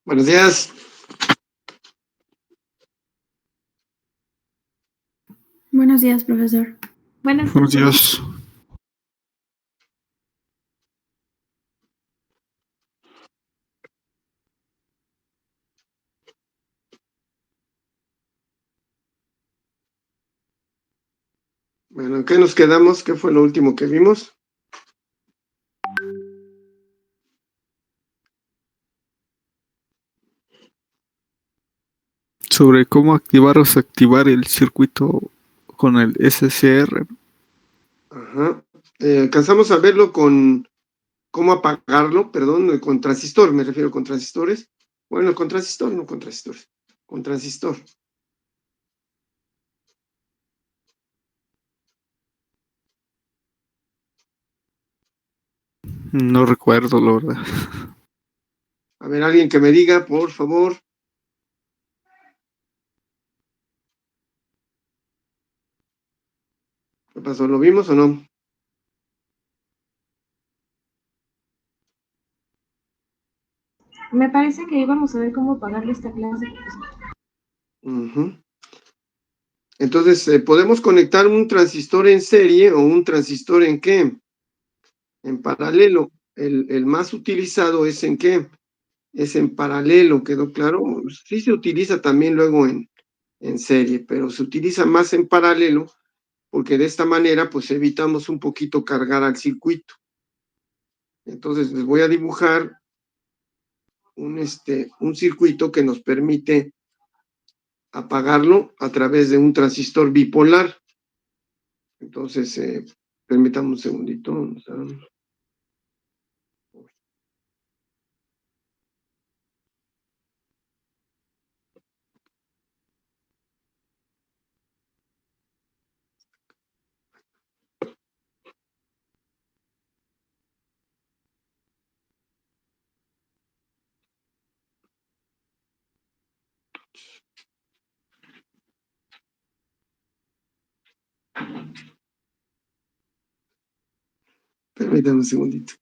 Buenos días. Buenos días, profesor. Buenos días. Bueno, ¿en qué nos quedamos? ¿Qué fue lo último que vimos? Sobre cómo activar o desactivar el circuito con el SCR. Ajá. Alcanzamos a verlo con cómo apagarlo, perdón, con transistor, me refiero con transistores. Bueno, con transistor, no con transistores, con transistor. No recuerdo, la verdad. A ver, alguien que me diga, por favor. ¿Qué pasó? ¿Lo vimos o no? Me parece que íbamos a ver cómo pagarle esta clase. Ujú. Entonces, ¿podemos conectar un transistor en serie o un transistor en qué? En paralelo. El más utilizado es en qué? Es en paralelo, ¿quedó claro? Sí se utiliza también luego en serie, pero se utiliza más en paralelo porque de esta manera pues evitamos un poquito cargar al circuito. Entonces les voy a dibujar un circuito que nos permite apagarlo a través de un transistor bipolar. Entonces, permítame un segundito. Permítame un segundito.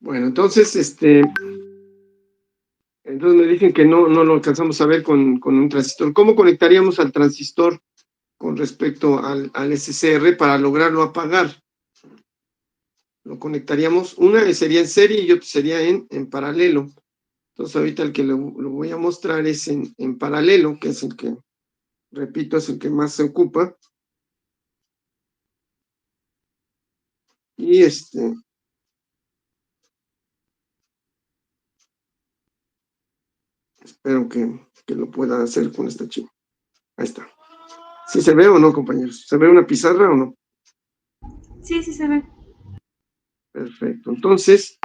Bueno, entonces, entonces me dicen que no lo alcanzamos a ver con un transistor. ¿Cómo conectaríamos al transistor con respecto al SCR para lograrlo apagar? Lo conectaríamos, una sería en serie y otra sería en paralelo. Entonces ahorita el que lo voy a mostrar es en paralelo, que es el que, repito, es el que más se ocupa. Y espero que lo pueda hacer con esta chica. Ahí está. ¿Sí se ve o no, compañeros? ¿Se ve una pizarra o no? Sí, sí se ve. Perfecto. Entonces,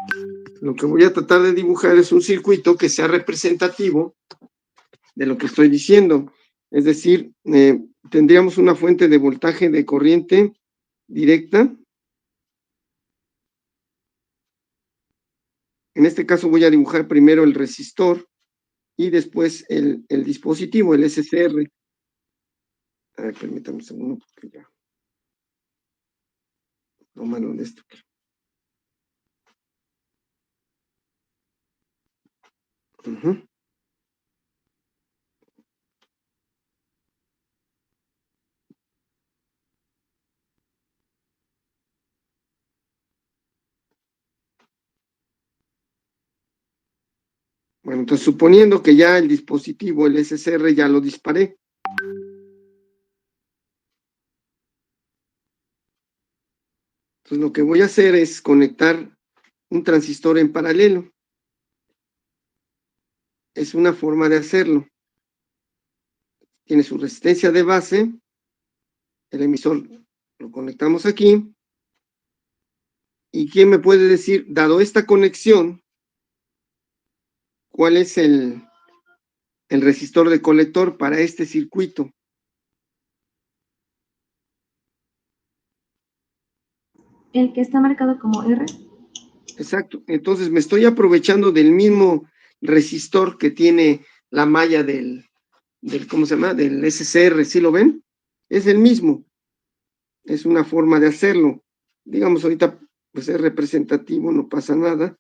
lo que voy a tratar de dibujar es un circuito que sea representativo de lo que estoy diciendo. Es decir, tendríamos una fuente de voltaje de corriente directa. En este caso voy a dibujar primero el resistor y después el dispositivo, el SCR. A ver, permítame un segundo porque ya. No malo de esto. Bueno, entonces suponiendo que ya el dispositivo, el SCR, ya lo disparé. Entonces lo que voy a hacer es conectar un transistor en paralelo. Es una forma de hacerlo. Tiene su resistencia de base, el emisor lo conectamos aquí. ¿Y quién me puede decir, dado esta conexión, cuál es el resistor de colector para este circuito? El que está marcado como R. Exacto. Entonces me estoy aprovechando del mismo resistor que tiene la malla del ¿cómo se llama? Del SCR, ¿sí lo ven? Es el mismo. Es una forma de hacerlo. Digamos, ahorita pues es representativo, no pasa nada.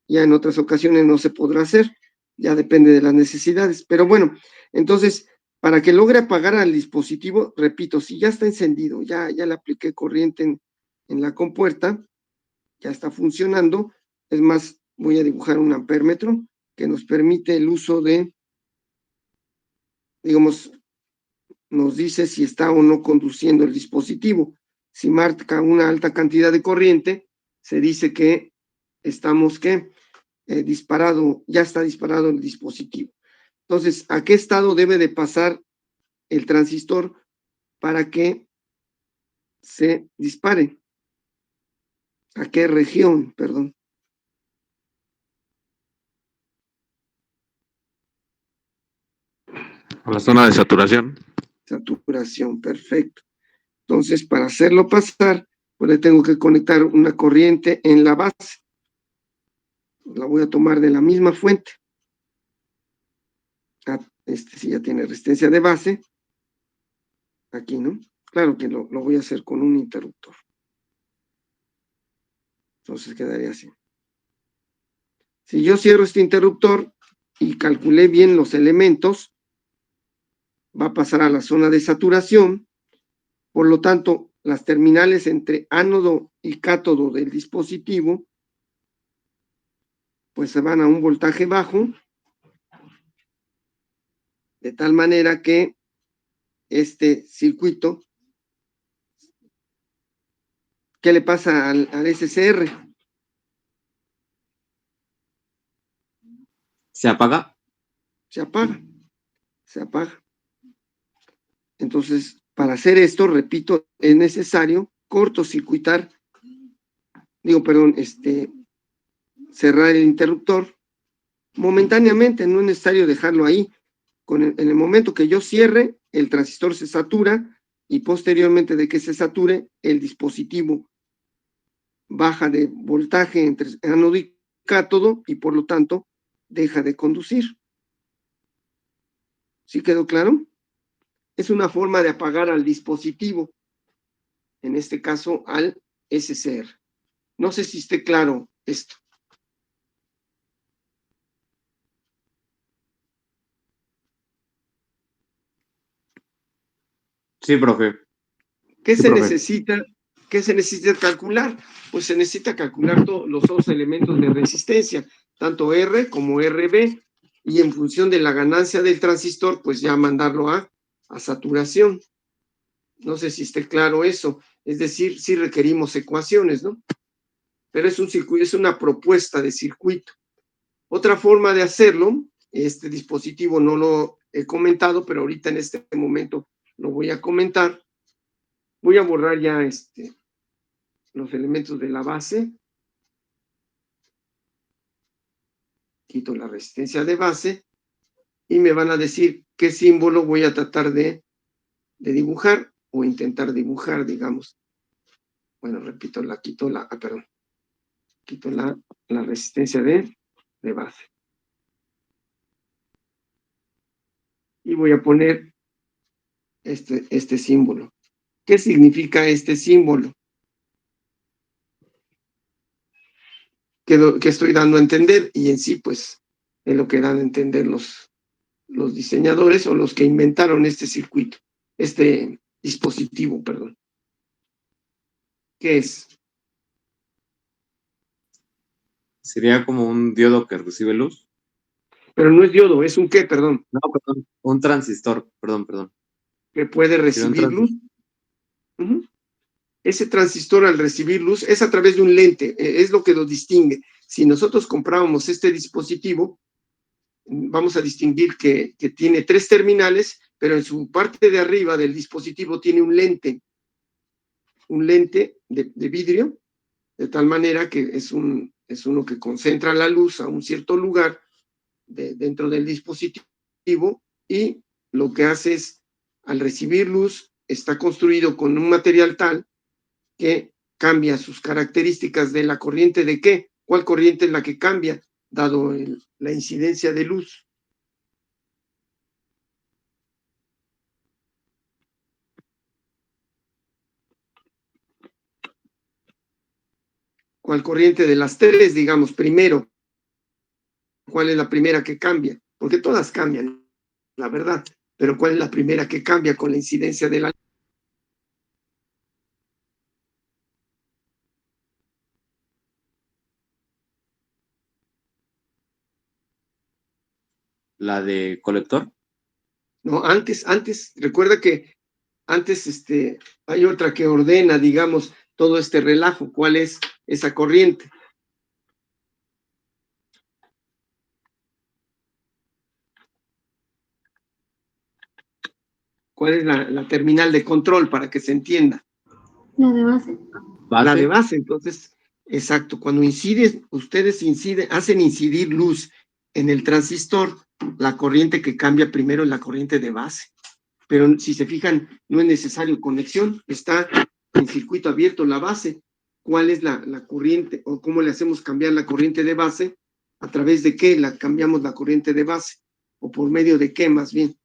Ya en otras ocasiones no se podrá hacer, ya depende de las necesidades. Pero bueno, entonces, para que logre apagar al dispositivo, repito, si ya está encendido, ya le apliqué corriente en la compuerta, ya está funcionando. Es más, voy a dibujar un amperímetro que nos permite el uso de, digamos, nos dice si está o no conduciendo el dispositivo. Si marca una alta cantidad de corriente, se dice que estamos, ¿qué? Disparado, ya está disparado el dispositivo. Entonces, ¿a qué estado debe de pasar el transistor para que se dispare? ¿A qué región? Perdón. A la zona de saturación. Saturación, perfecto. Entonces, para hacerlo pasar, pues le tengo que conectar una corriente en la base. La voy a tomar de la misma fuente. Este sí ya tiene resistencia de base. Aquí, ¿no? Claro que lo voy a hacer con un interruptor. Entonces quedaría así. Si yo cierro este interruptor y calculé bien los elementos, va a pasar a la zona de saturación. Por lo tanto, las terminales entre ánodo y cátodo del dispositivo, pues se van a un voltaje bajo, de tal manera que este circuito, ¿qué le pasa al SCR? ¿Se apaga? Se apaga, se apaga. Entonces, para hacer esto, repito, es necesario cortocircuitar, cerrar el interruptor momentáneamente, no es necesario dejarlo ahí. En el momento que yo cierre, el transistor se satura y posteriormente de que se sature, el dispositivo baja de voltaje entre ánodo y cátodo y por lo tanto deja de conducir. ¿Sí quedó claro? Es una forma de apagar al dispositivo, en este caso al SCR. No sé si esté claro esto. Sí, profe. ¿Qué Sí, se profe. necesita? ¿Qué se necesita calcular? Pues se necesita calcular los dos elementos de resistencia, tanto R como RB, y en función de la ganancia del transistor, pues ya mandarlo a saturación. No sé si esté claro eso. Es decir, sí requerimos ecuaciones, ¿no? Pero es un circuito, es una propuesta de circuito. Otra forma de hacerlo, este dispositivo no lo he comentado, pero ahorita en este momento lo voy a comentar. Voy a borrar ya los elementos de la base. Quito la resistencia de base y me van a decir qué símbolo voy a tratar de dibujar o intentar dibujar, digamos. Bueno, repito, quito la resistencia de base. Y voy a poner este símbolo. ¿Qué significa este símbolo? Que estoy dando a entender, y en sí, pues, es lo que dan a entender los diseñadores o los que inventaron este circuito, este dispositivo, perdón. ¿Qué es? Sería como un diodo que recibe luz. Pero no es diodo, es un qué, perdón. No, perdón. Un transistor. Perdón. Que puede Sería un recibir luz. transistor. Ese transistor al recibir luz es a través de un lente, es lo que lo distingue. Si nosotros comprábamos este dispositivo, vamos a distinguir que tiene 3 terminales, pero en su parte de arriba del dispositivo tiene un lente de vidrio, de tal manera que es uno que concentra la luz a un cierto lugar dentro del dispositivo, y lo que hace es, al recibir luz, está construido con un material tal que cambia sus características de la corriente de qué. ¿Cuál corriente es la que cambia, dado la incidencia de luz? ¿Cuál corriente de las tres, digamos, primero? ¿Cuál es la primera que cambia? Porque todas cambian, la verdad, pero ¿cuál es la primera que cambia con la incidencia de la luz? La de colector. No, antes, recuerda que antes hay otra que ordena, digamos, todo este relajo. ¿Cuál es esa corriente? ¿Cuál es la terminal de control para que se entienda? La de base. La de Base. base. Entonces, exacto, cuando ustedes hacen incidir luz en el transistor, la corriente que cambia primero es la corriente de base. Pero si se fijan, no es necesario conexión, está en circuito abierto la base. ¿Cuál es la corriente o cómo le hacemos cambiar la corriente de base? ¿A través de qué cambiamos la corriente de base? ¿O por medio de qué, más bien?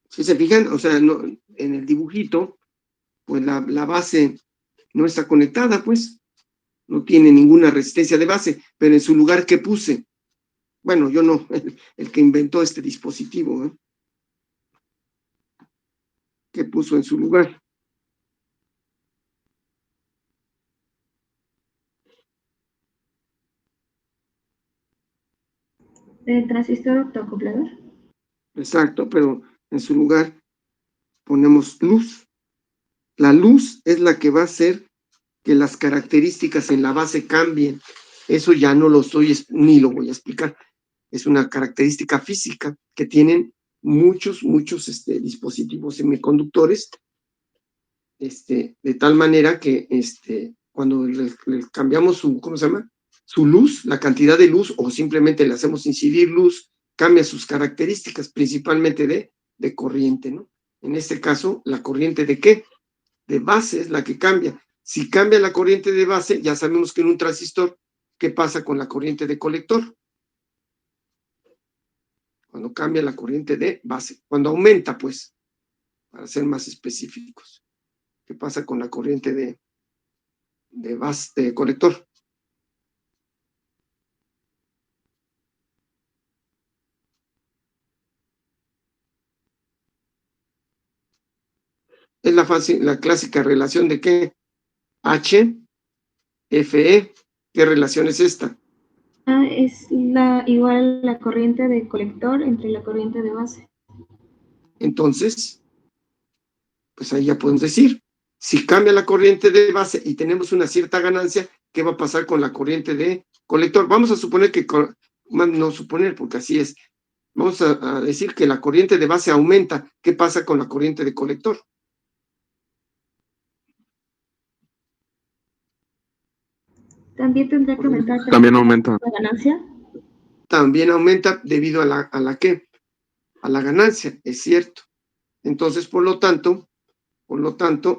Si se fijan, o sea, no, en el dibujito, pues la base no está conectada, pues, no tiene ninguna resistencia de base, pero en su lugar, ¿qué puse? Bueno, yo no, el que inventó este dispositivo, ¿eh? ¿Qué puso en su lugar? ¿El transistor octoacoplador? Exacto, pero en su lugar ponemos luz. La luz es la que va a hacer que las características en la base cambien. Eso ya no lo estoy, ni lo voy a explicar. Es una característica física que tienen muchos dispositivos semiconductores, de tal manera que cuando le cambiamos ¿cómo se llama? Su luz, la cantidad de luz, o simplemente le hacemos incidir luz, cambia sus características, principalmente de corriente, ¿no? En este caso, ¿la corriente de qué? De base es la que cambia. Si cambia la corriente de base, ya sabemos que en un transistor, ¿qué pasa con la corriente de colector? Cuando cambia la corriente de base, cuando aumenta, pues, para ser más específicos. ¿Qué pasa con la corriente de base, de colector? Es la clásica relación de ¿qué? H, Fe. ¿Qué relación es esta? Es igual la corriente de colector entre la corriente de base. Entonces, pues ahí ya podemos decir, si cambia la corriente de base y tenemos una cierta ganancia, ¿qué va a pasar con la corriente de colector? Vamos a suponer que, no suponer, porque así es, vamos a decir que la corriente de base aumenta. ¿Qué pasa con la corriente de colector? También tendrá que aumentar También aumenta. la ganancia. También aumenta debido a la ¿qué? A la ganancia, es cierto. Entonces, por lo tanto,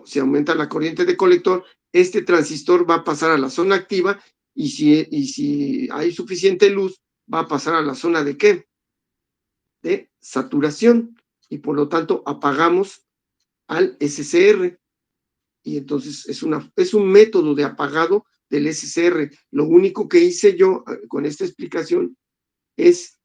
si aumenta la corriente de colector, este transistor va a pasar a la zona activa y si hay suficiente luz, va a pasar a la zona de ¿qué? De saturación, y por lo tanto apagamos al SCR. Y entonces es un método de apagado del SCR. Lo único que hice yo con esta explicación es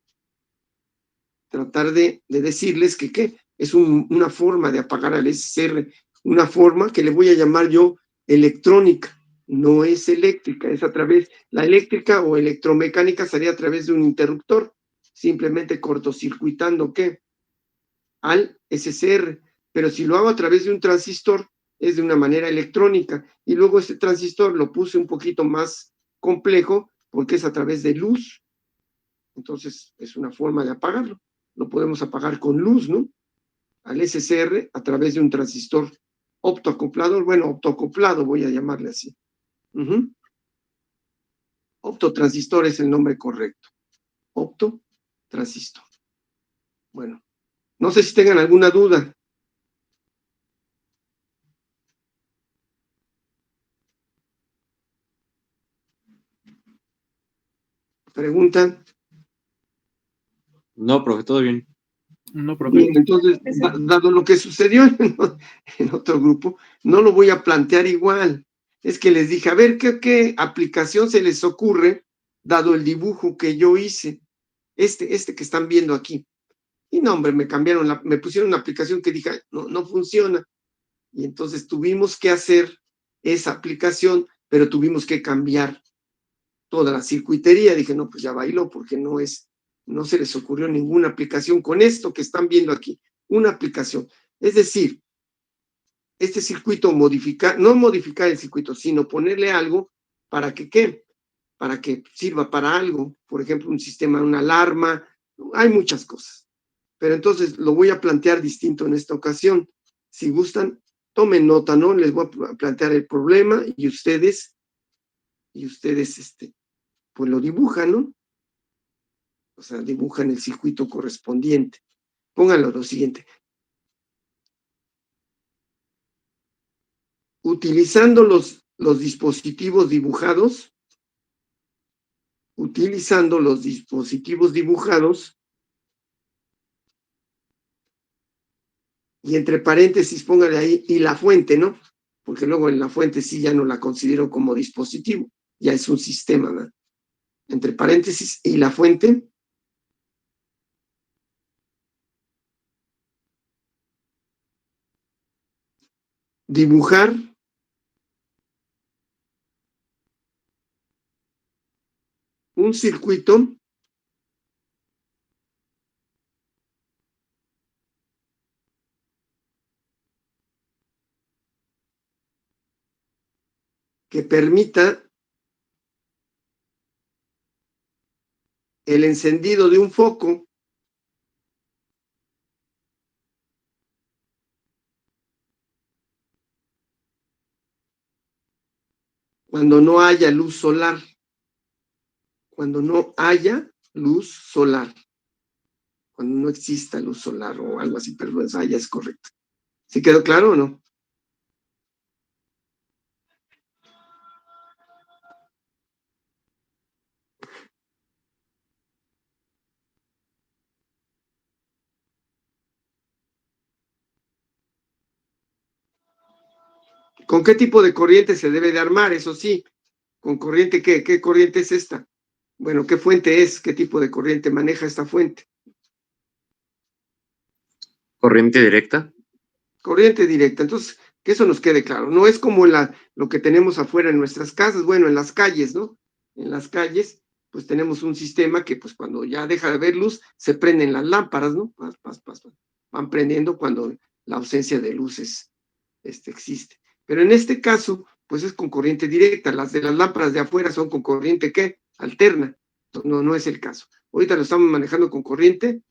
tratar de decirles que ¿qué? Es una forma de apagar al SCR, una forma que le voy a llamar yo electrónica, no es eléctrica, es a través, la eléctrica o electromecánica sería a través de un interruptor, simplemente cortocircuitando ¿qué? Al SCR, pero si lo hago a través de un transistor, es de una manera electrónica, y luego este transistor lo puse un poquito más complejo, porque es a través de luz, entonces es una forma de apagarlo. Lo podemos apagar con luz, ¿no? Al SCR a través de un transistor optoacoplado, bueno, optoacoplado voy a llamarle así. Optotransistor es el nombre correcto. Optotransistor. Bueno, no sé si tengan alguna duda. ¿Preguntan? No, profe, todo bien. No, profe. Bien, entonces, dado lo que sucedió en otro grupo, no lo voy a plantear igual. Es que les dije, a ver, ¿qué aplicación se les ocurre, dado el dibujo que yo hice? Este que están viendo aquí. Y no, hombre, me pusieron una aplicación que dije, no funciona. Y entonces tuvimos que hacer esa aplicación, pero tuvimos que cambiar toda la circuitería. Dije, no, pues ya bailó, porque no se les ocurrió ninguna aplicación con esto que están viendo aquí, una aplicación. Es decir, este circuito no modificar el circuito, sino ponerle algo para que, ¿qué? Para que sirva para algo, por ejemplo, un sistema, una alarma, hay muchas cosas. Pero entonces lo voy a plantear distinto en esta ocasión. Si gustan, tomen nota, ¿no? Les voy a plantear el problema y ustedes, pues lo dibujan, ¿no? O sea, dibujan el circuito correspondiente. Pónganlo lo siguiente. Utilizando los dispositivos dibujados, y entre paréntesis póngale ahí, y la fuente, ¿no? Porque luego en la fuente sí ya no la considero como dispositivo, ya es un sistema, ¿no? Entre paréntesis y la fuente. Dibujar un circuito que permita el encendido de un foco cuando no haya luz solar. Cuando no haya luz solar. Cuando no exista luz solar o algo así, pero ya es correcto. ¿Sí quedó claro o no? ¿Con qué tipo de corriente se debe de armar? Eso sí, ¿con corriente qué? ¿Qué corriente es esta? Bueno, ¿qué fuente es? ¿Qué tipo de corriente maneja esta fuente? Corriente directa. Corriente directa. Entonces, que eso nos quede claro. No es como lo que tenemos afuera en nuestras casas, bueno, en las calles, ¿no? En las calles, pues tenemos un sistema que, pues cuando ya deja de haber luz, se prenden las lámparas, ¿no? Van prendiendo cuando la ausencia de luces existe. Pero en este caso, pues es con corriente directa. Las de las lámparas de afuera son con corriente, ¿qué? Alterna. No es el caso. Ahorita lo estamos manejando con corriente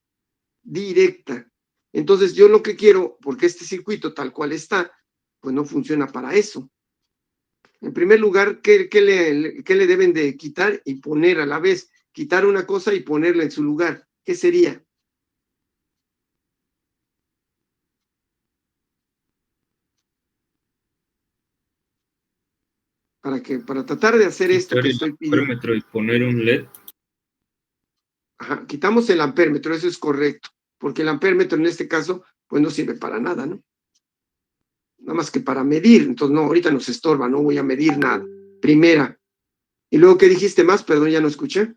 directa. Entonces yo lo que quiero, porque este circuito tal cual está, pues no funciona para eso. En primer lugar, ¿qué le deben de quitar y poner a la vez? Quitar una cosa y ponerla en su lugar. ¿Qué sería? Para tratar de hacer esto Quitar que el estoy pidiendo. ampéretro y poner un LED. Ajá, quitamos el ampéretro, eso es correcto, porque el ampéretro en este caso, pues no sirve para nada, ¿no? Nada más que para medir, entonces no, ahorita nos estorba, no voy a medir nada. Primera. Y luego, ¿qué dijiste más? Perdón, ya no escuché.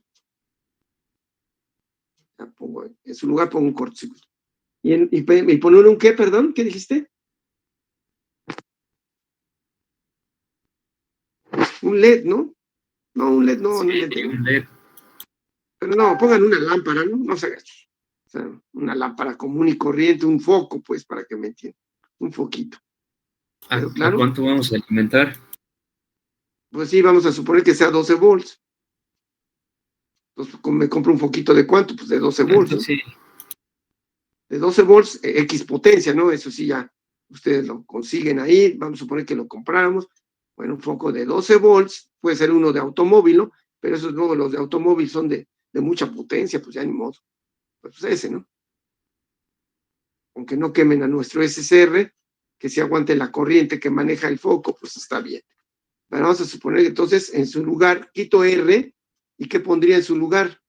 Ya pongo, en su lugar pongo un cortocircuito. ¿Y poner un qué, perdón? ¿Qué dijiste? Un LED, ¿no? No, un LED, no, Sí, un LED. un LED. Pero no, pongan una lámpara, ¿no? No se agachen. O sea, una lámpara común y corriente, un foco, pues, para que me entiendan. Un foquito. Pero ¿A claro, cuánto vamos a alimentar? pues sí, vamos a suponer que sea 12 volts. Entonces, me compro un foquito de cuánto, pues de 12 volts, ¿no? Sí, De 12 volts, X potencia, ¿no? Eso sí, ya ustedes lo consiguen ahí, vamos a suponer que lo compráramos. Bueno, un foco de 12 volts, puede ser uno de automóvil, ¿no? Pero esos luego los de automóvil son de mucha potencia, pues ya ni modo. Pues ese, ¿no? Aunque no quemen a nuestro SCR, que si aguante la corriente que maneja el foco, pues está bien. Pero vamos a suponer que entonces en su lugar quito R, ¿y qué pondría en su lugar?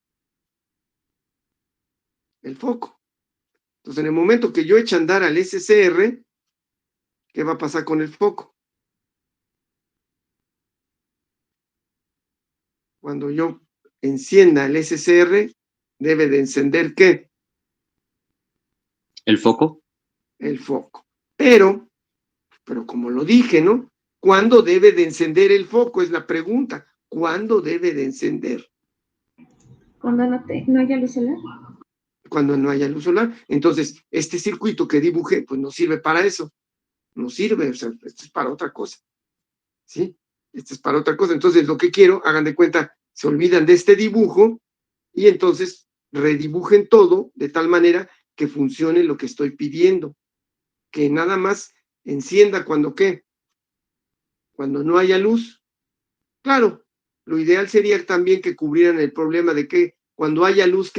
El foco. Entonces, en el momento que yo eche a andar al SCR, ¿qué va a pasar con el foco? Cuando yo encienda el SCR, debe de encender ¿qué? ¿El foco? El foco. Pero como lo dije, ¿no? ¿Cuándo debe de encender el foco? Es la pregunta. ¿Cuándo debe de encender? Cuando no haya luz solar. Cuando no haya luz solar. Entonces, este circuito que dibujé, pues no sirve para eso. No sirve, o sea, esto es para otra cosa. ¿Sí? Esto es para otra cosa. Entonces, lo que quiero, hagan de cuenta, se olvidan de este dibujo y entonces redibujen todo de tal manera que funcione lo que estoy pidiendo. Que nada más encienda cuando ¿qué? Cuando no haya luz. Claro, lo ideal sería también que cubrieran el problema de que cuando haya luz,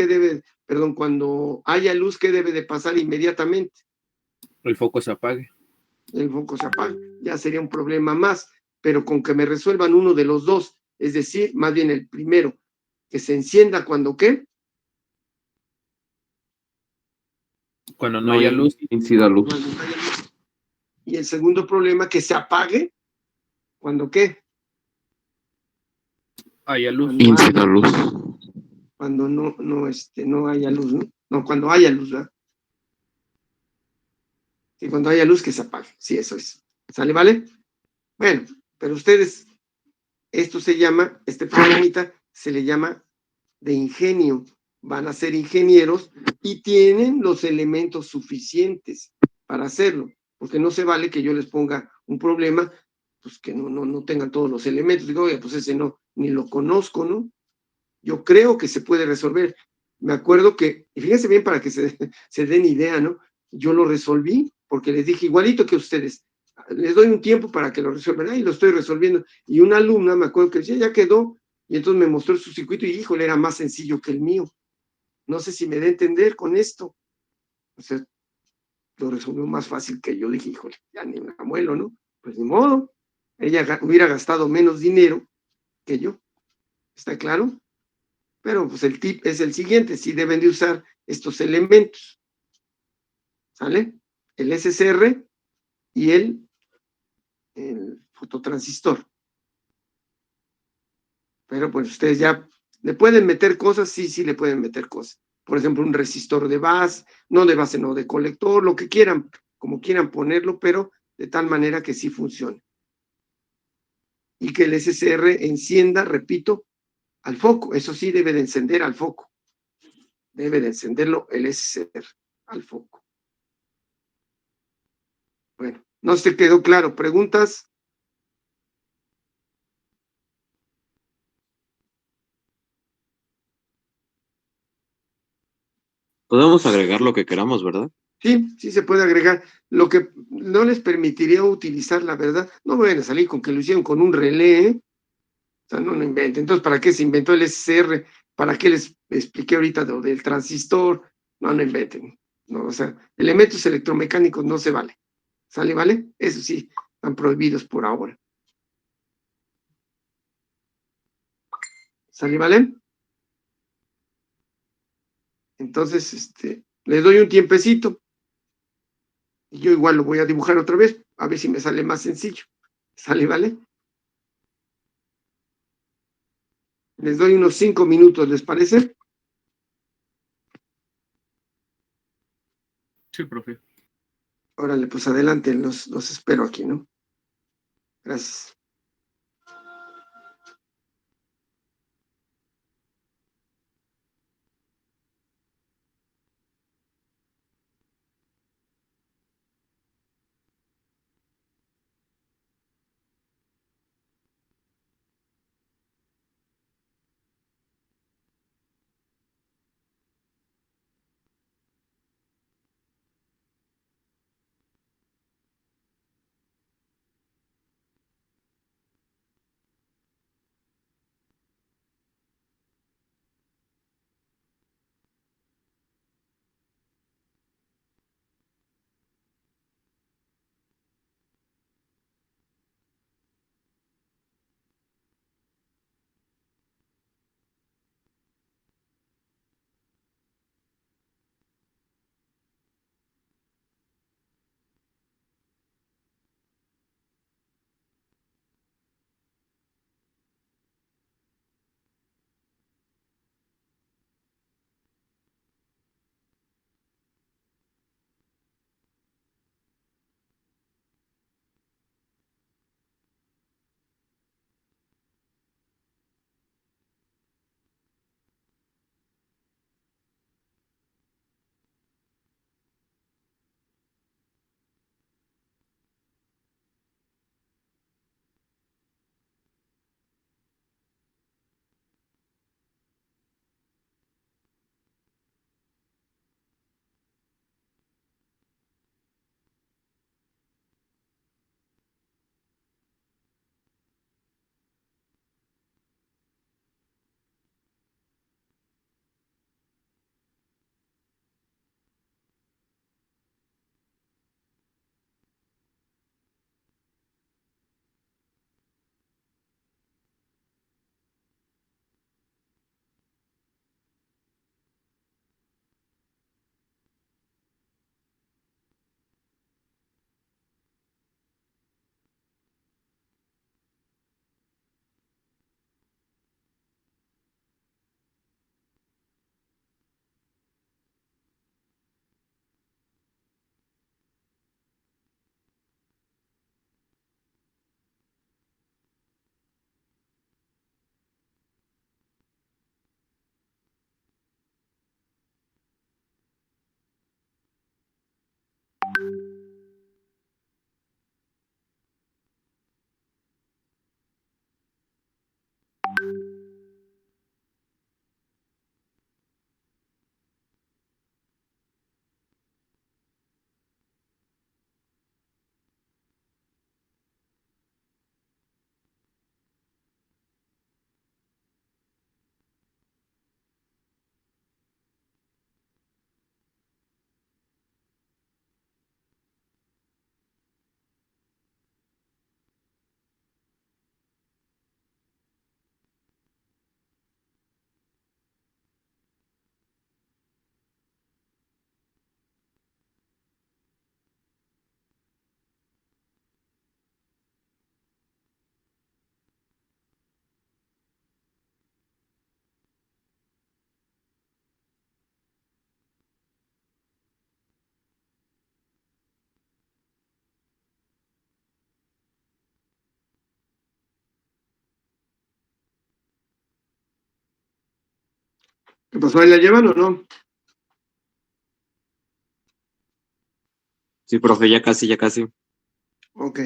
cuando haya luz, ¿qué debe de pasar inmediatamente? el foco se apague. El foco se apaga. Ya sería un problema más, pero con que me resuelvan uno de los dos, es decir, más bien el primero, que se encienda cuando ¿qué? Cuando no haya luz. Incida luz. Cuando no haya luz. Y el segundo problema, que se apague cuando ¿qué? Haya luz. Cuando Incida haya, luz. cuando no haya luz, ¿no? No, cuando haya luz, ¿verdad? Sí, cuando haya luz que se apague. Sí, eso es. ¿Sale, vale? Bueno, pero ustedes, este problemita se le llama de ingenio. Van a ser ingenieros y tienen los elementos suficientes para hacerlo, porque no se vale que yo les ponga un problema, pues que no tengan todos los elementos. Digo, oye, pues ese no, ni lo conozco, ¿no? Yo creo que se puede resolver. Me acuerdo que, y fíjense bien para que se den idea, ¿no? Yo lo resolví porque les dije igualito que ustedes, les doy un tiempo para que lo resuelvan, y lo estoy resolviendo. Y una alumna, me acuerdo que decía, ya quedó, y entonces me mostró su circuito y, híjole, era más sencillo que el mío. No sé si me da a entender con esto. O sea, lo resolvió más fácil que yo. Dije, híjole, ya ni me amuelo, ¿no? Pues ni modo. Ella hubiera gastado menos dinero que yo. ¿Está claro? Pero pues el tip es el siguiente, sí deben de usar estos elementos, ¿sale? El SCR y el fototransistor. Pero pues ustedes ya le pueden meter cosas, sí le pueden meter cosas. Por ejemplo, un resistor de base, no de base, no de colector, lo que quieran como quieran ponerlo, pero de tal manera que sí funcione. Y que el SSR encienda, repito, al foco. Eso sí, debe de encender al foco. Debe de encenderlo el SSR al foco. Bueno, no se quedó claro. ¿Preguntas? Podemos agregar lo que queramos, ¿verdad? Sí, sí se puede agregar. Lo que no les permitiría utilizar, la verdad, no me van a salir con que lo hicieron con un relé, ¿eh? O sea, no lo inventen. Entonces, ¿para qué se inventó el SSR? ¿Para qué les expliqué ahorita lo del transistor? No, no inventen. No, o sea, elementos electromecánicos no se vale. ¿Sale, vale? Eso sí, están prohibidos por ahora. ¿Sale, vale? Entonces, les doy un tiempecito. Y yo igual lo voy a dibujar otra vez, a ver si me sale más sencillo. ¿Sale, vale? Les doy unos 5 minutos, ¿les parece? Sí, profe. Órale, pues adelante, los espero aquí, ¿no? Gracias. ¿Qué pasó? ¿Ahí la llevan o no? Sí, profe, ya casi, ya casi. Ok.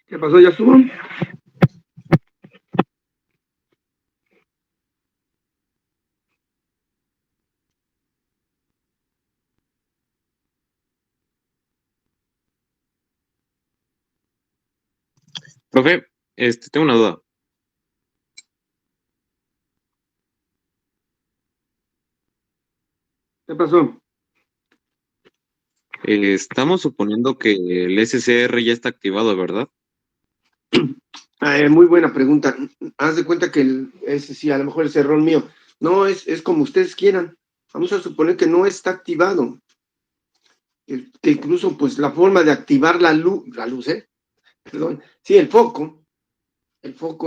¿Qué pasó, Yasuo? Profe, tengo una duda. ¿Qué pasó? Estamos suponiendo que el SCR ya está activado, ¿verdad? Muy buena pregunta. Haz de cuenta que ese sí, a lo mejor es error mío. No, es como ustedes quieran. Vamos a suponer que no está activado. Que incluso, pues, la forma de activar la luz, perdón, sí, el foco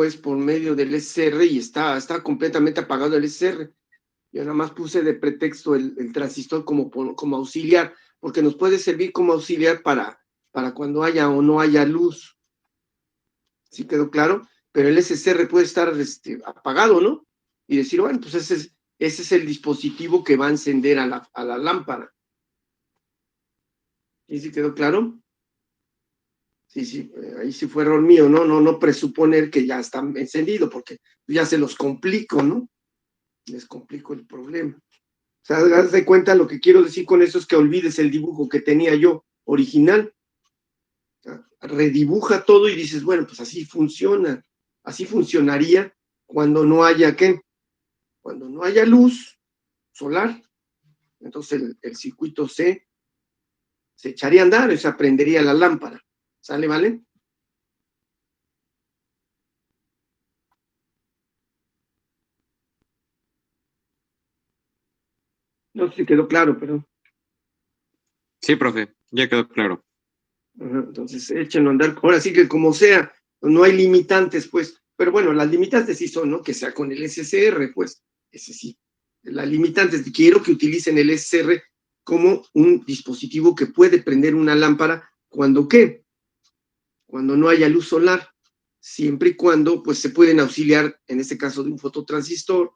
es por medio del SR y está completamente apagado el SR. Yo nada más puse de pretexto el transistor como auxiliar, porque nos puede servir como auxiliar para cuando haya o no haya luz. ¿Sí quedó claro? Pero el SSR puede estar apagado, ¿no? Y decir, bueno, pues ese es el dispositivo que va a encender a la lámpara. ¿Y sí quedó claro? Sí, ahí sí fue error mío, ¿no? No presuponer que ya está encendido, porque ya se los complico, ¿no? Les complico el problema. O sea, haz de cuenta, lo que quiero decir con eso es que olvides el dibujo que tenía yo original. O sea, redibuja todo y dices, bueno, pues así funciona. Así funcionaría cuando no haya, ¿qué? Cuando no haya luz solar. Entonces el circuito se echaría a andar, se prendería la lámpara. ¿Sale, vale? No sé si quedó claro, pero Sí, profe, ya quedó claro. entonces échenlo a andar. Ahora sí que como sea, no hay limitantes, pues. Pero bueno, las limitantes sí son, ¿no? Que sea con el SCR, pues. Ese sí. Las limitantes, quiero que utilicen el SCR como un dispositivo que puede prender una lámpara cuando ¿qué? Cuando no haya luz solar, siempre y cuando pues se pueden auxiliar, en este caso de un fototransistor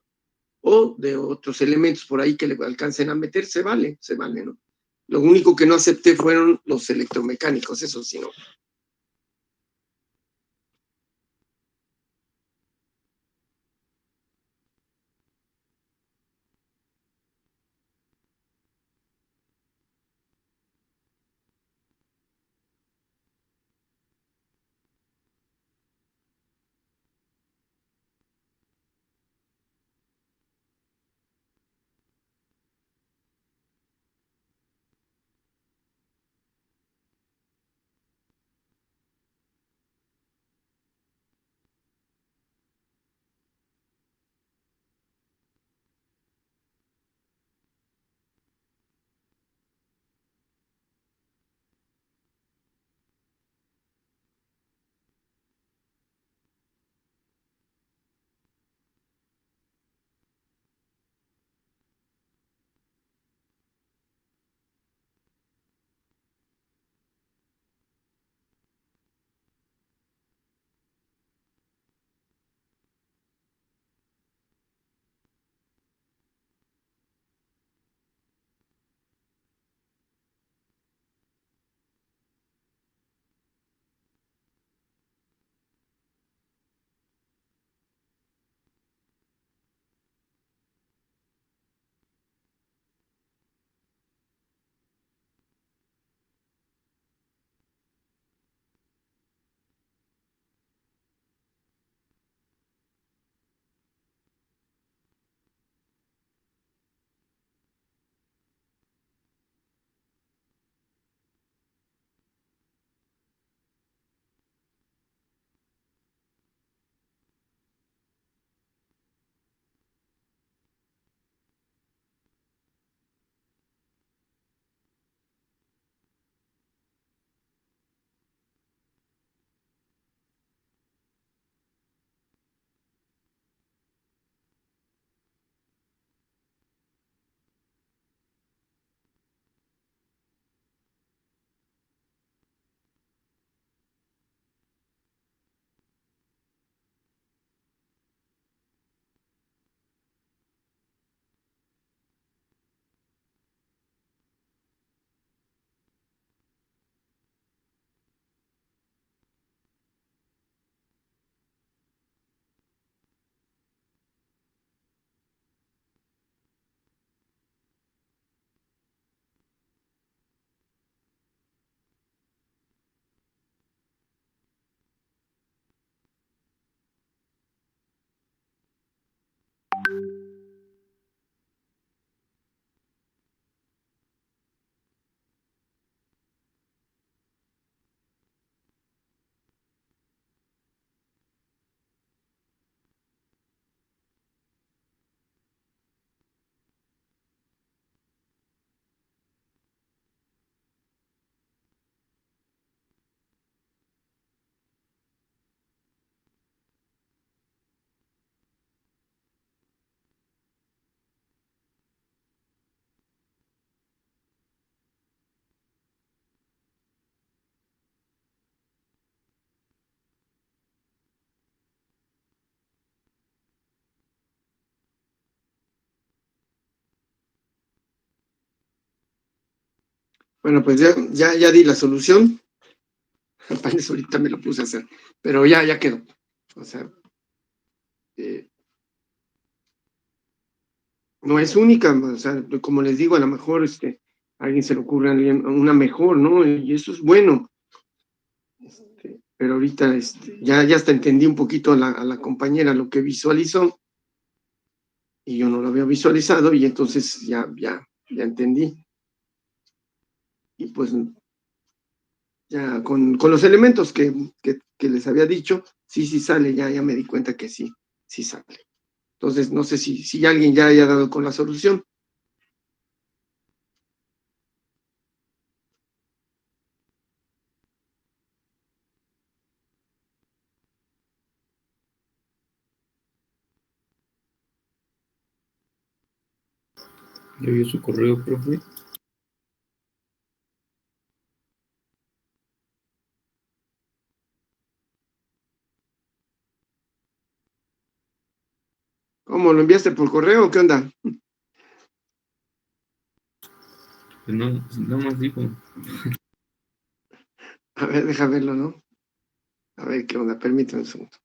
o de otros elementos por ahí que le alcancen a meter, se vale, ¿no? Lo único que no acepté fueron los electromecánicos, eso sí, no. Bueno, pues ya di la solución. Apenas ahorita me lo puse a hacer, pero ya quedó. O sea, no es única, o sea, como les digo, a lo mejor a alguien se le ocurre una mejor, ¿no? Y eso es bueno. Pero ahorita ya hasta entendí un poquito a la compañera lo que visualizó y yo no lo había visualizado y entonces ya entendí. Y pues ya con los elementos que les había dicho, sí sale, ya me di cuenta que sí sale. Entonces no sé si alguien ya haya dado con la solución. ¿Ya vio su correo, profe? ¿Cómo lo enviaste por correo o qué onda? Pues no más dijo. A ver, deja verlo, ¿no? A ver qué onda, permítame un segundo.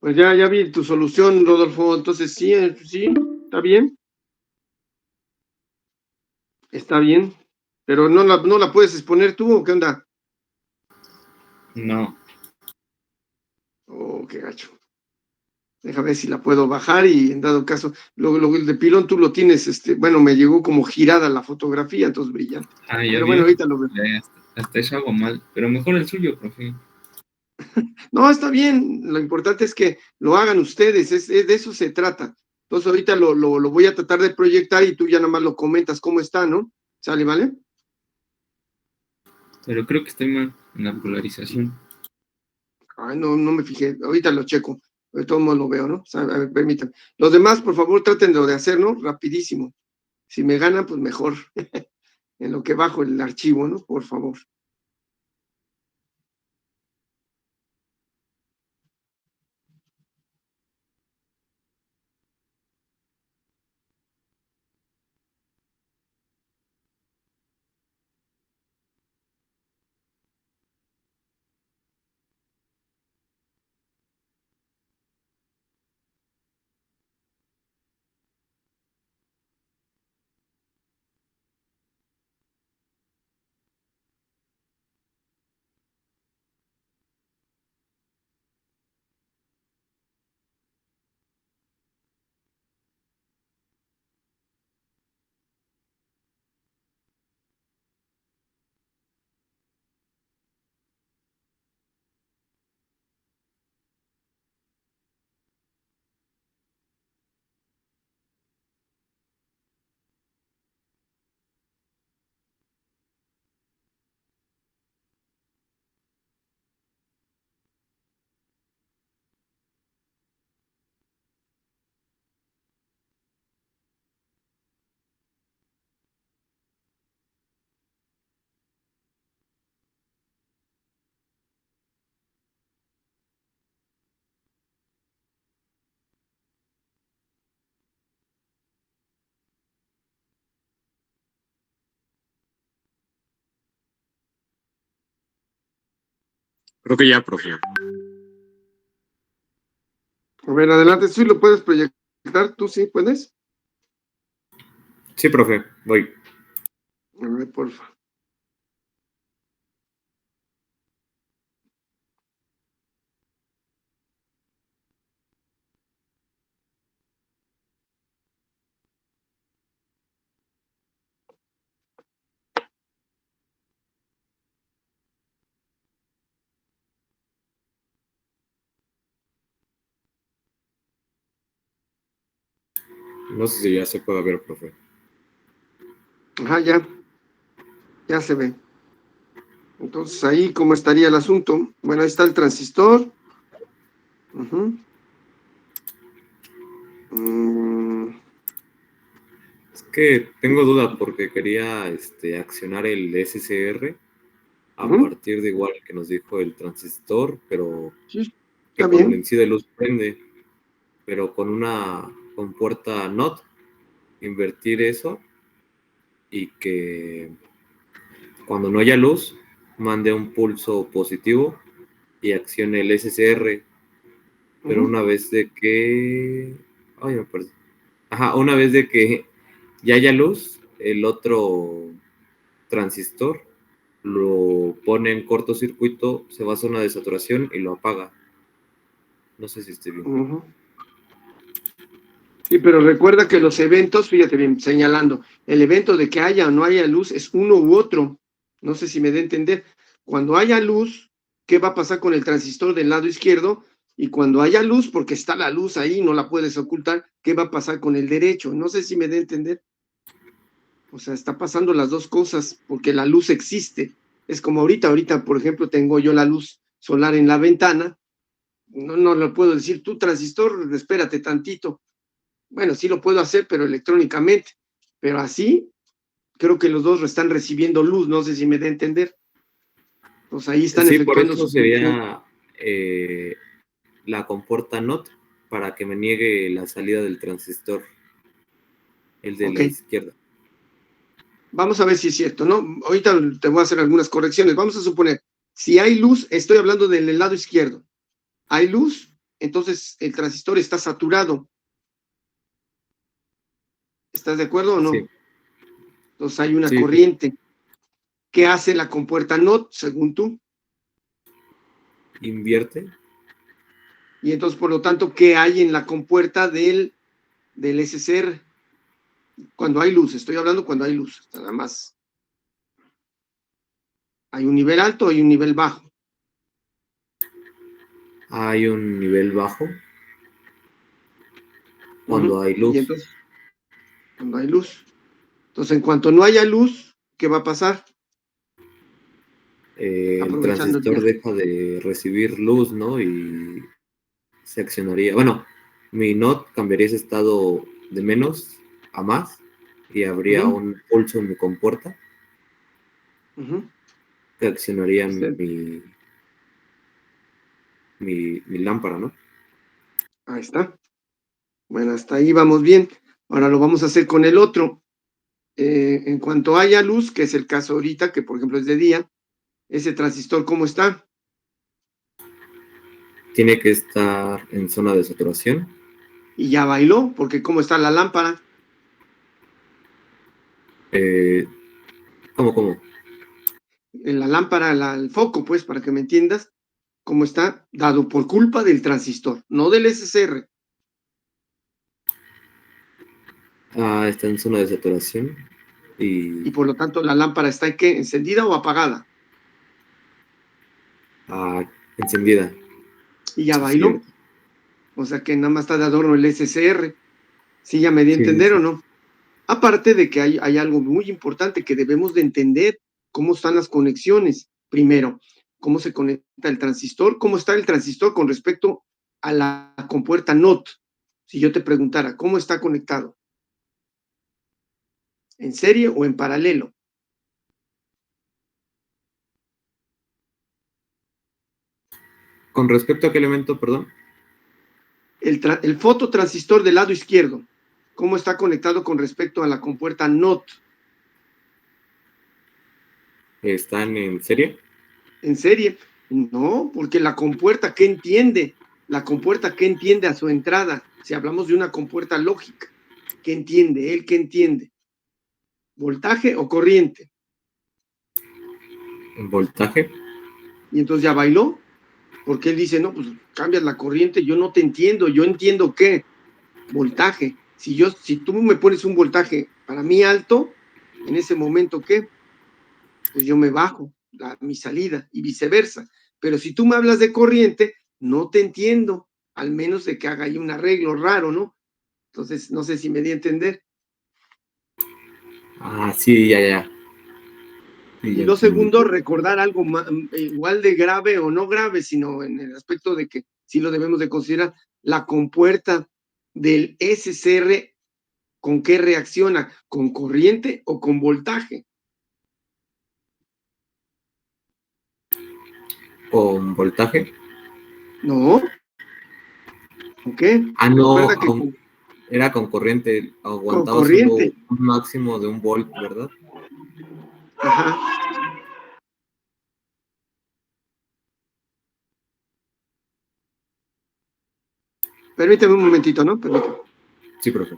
Pues ya vi tu solución, Rodolfo. Entonces sí, está bien. Está bien. Pero no la puedes exponer tú, ¿o qué onda? No. Oh, qué gacho. Déjame ver si la puedo bajar y en dado caso, luego el de pilón tú lo tienes, bueno, me llegó como girada la fotografía, entonces brillante. Ah, ya Pero vio. bueno, ahorita lo veo. Ya, hasta eso hago mal. Pero mejor el suyo, profe. No, está bien, lo importante es que lo hagan ustedes, de eso se trata. Entonces ahorita lo voy a tratar de proyectar y tú ya nada más lo comentas cómo está, ¿no? ¿Sale, vale? Pero creo que estoy mal en la polarización. Ay, no me fijé, ahorita lo checo, de todos modos lo veo, ¿no? O sea, a ver, permítanme. Los demás, por favor, trátenlo de hacer, ¿no? Rapidísimo. Si me ganan, pues mejor. En lo que bajo el archivo, ¿no? Por favor. Creo que ya, profe. A ver, adelante, ¿sí lo puedes proyectar? ¿Tú sí puedes? Sí, profe, voy. A ver, porfa. No sé si ya se puede ver, profe. Ajá, ya se ve. Entonces, ahí, ¿cómo estaría el asunto? Bueno, ahí está el transistor. Ujú. Es que tengo duda porque quería accionar el SCR a Ujú. partir de igual que nos dijo el transistor, pero Sí, que está cuando el bien. incide luz prende, pero con una compuerta NOT, invertir eso y que cuando no haya luz, mande un pulso positivo y accione el SCR, pero Ujú. una vez de que... Ay, me perdí. Ajá, una vez de que ya haya luz, el otro transistor lo pone en cortocircuito, se va a zona de saturación y lo apaga. No sé si estoy bien. Ujú. Sí, pero recuerda que los eventos, fíjate bien, señalando, el evento de que haya o no haya luz es uno u otro. No sé si me da a entender. Cuando haya luz, ¿qué va a pasar con el transistor del lado izquierdo? Y cuando haya luz, porque está la luz ahí, no la puedes ocultar, ¿qué va a pasar con el derecho? No sé si me da a entender. O sea, está pasando las dos cosas, porque la luz existe. Es como ahorita, por ejemplo, tengo yo la luz solar en la ventana. No lo puedo decir, tú transistor, espérate tantito. Bueno, sí lo puedo hacer, pero electrónicamente. Pero así, creo que los dos están recibiendo luz, no sé si me da a entender. Pues ahí están Sí, por efectuando eso su función. sería la compuerta NOT para que me niegue la salida del transistor, el de Ok, la izquierda. vamos a ver si es cierto, ¿no? Ahorita te voy a hacer algunas correcciones. Vamos a suponer, si hay luz, estoy hablando del lado izquierdo. Hay luz, entonces el transistor está saturado. ¿Estás de acuerdo o Sí, no? Entonces hay una sí, corriente. ¿Qué hace la compuerta NOT, según tú? invierte. Y entonces, por lo tanto, ¿qué hay en la compuerta del SCR? Cuando hay luz, estoy hablando cuando hay luz, nada más. Hay un nivel alto, hay un nivel bajo. Hay un nivel bajo cuando hay Y luz. entonces, cuando hay luz. Entonces, en cuanto no haya luz, ¿qué va a pasar? El Aprovechando el transistor viaje. deja de recibir luz, ¿no? Y se accionaría. Bueno, mi NOT cambiaría ese estado de menos a más y habría Ujú, un pulso en mi compuerta ujú. que accionaría Usted, mi lámpara, ¿no? ahí está. Bueno, hasta ahí vamos bien. Ahora lo vamos a hacer con el otro. En cuanto haya luz, que es el caso ahorita, que por ejemplo es de día, ese transistor, ¿cómo está? Tiene que estar en zona de saturación. Y ya bailó, porque ¿cómo está la lámpara? Eh, ¿Cómo? En la lámpara, el foco, pues, para que me entiendas, ¿cómo está? Dado por culpa del transistor, no del SCR. Ah, está en zona de saturación Y y por lo tanto la lámpara está ¿qué? ¿Encendida o apagada? encendida. Y ya Sí, bailó. cierto. O sea que nada más está de adorno el SCR. ¿Sí ya me di a Sí, sí, entender o sí. no? Aparte de que hay algo muy importante que debemos de entender, cómo están las conexiones. Primero, cómo se conecta el transistor, cómo está el transistor con respecto a la compuerta NOT. Si yo te preguntara, ¿cómo está conectado? ¿En serie o en paralelo? Con respecto a qué elemento, perdón, El fototransistor del lado izquierdo, ¿cómo está conectado con respecto a la compuerta NOT? ¿están en serie? En serie. No, porque la compuerta, ¿qué entiende? La compuerta, ¿qué entiende a su entrada? Si hablamos de una compuerta lógica, ¿qué entiende? ¿Él qué entiende? ¿Voltaje o corriente? Voltaje. Y entonces ya bailó, porque él dice, no, pues cambias la corriente, yo no te entiendo, yo entiendo qué, voltaje. Si tú me pones un voltaje para mí alto, en ese momento, ¿qué? Pues yo me bajo mi salida y viceversa. Pero si tú me hablas de corriente, no te entiendo, al menos de que haga ahí un arreglo raro, ¿no? Entonces, no sé si me di a entender. Ah, sí, ya. Sí, Y ya lo entendí. segundo, recordar algo igual de grave o no grave, sino en el aspecto de que sí lo debemos de considerar, la compuerta del SCR, ¿con qué reacciona? ¿Con corriente o con voltaje? ¿Con voltaje? No, ¿con qué? Ah, no, Recuerda que era con corriente, con aguantaba solo corriente. un máximo de 1 volt, ¿verdad? Ajá. Permíteme un momentito, ¿no? Permíteme. Sí, profe.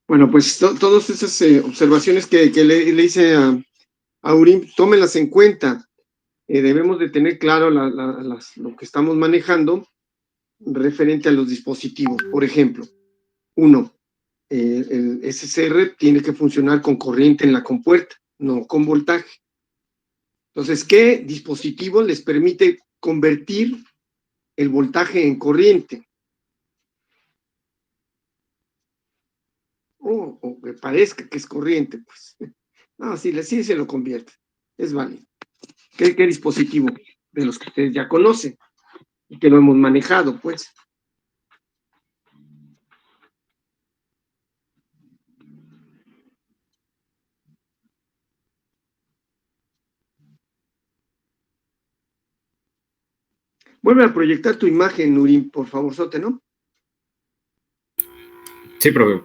Bueno, pues todas esas observaciones que le hice a Urim, tómenlas en cuenta. Debemos de tener claro lo que estamos manejando referente a los dispositivos. Por ejemplo, uno, el SCR tiene que funcionar con corriente en la compuerta, no con voltaje. Entonces, ¿qué dispositivo les permite convertir el voltaje en corriente? O que parezca que es corriente, pues. No, sí se lo convierte. Es válido. ¿Qué dispositivo de los que ustedes ya conocen y que lo hemos manejado, pues? Vuelve a proyectar tu imagen, Nurim, por favor, Sote, ¿no? Sí, profe.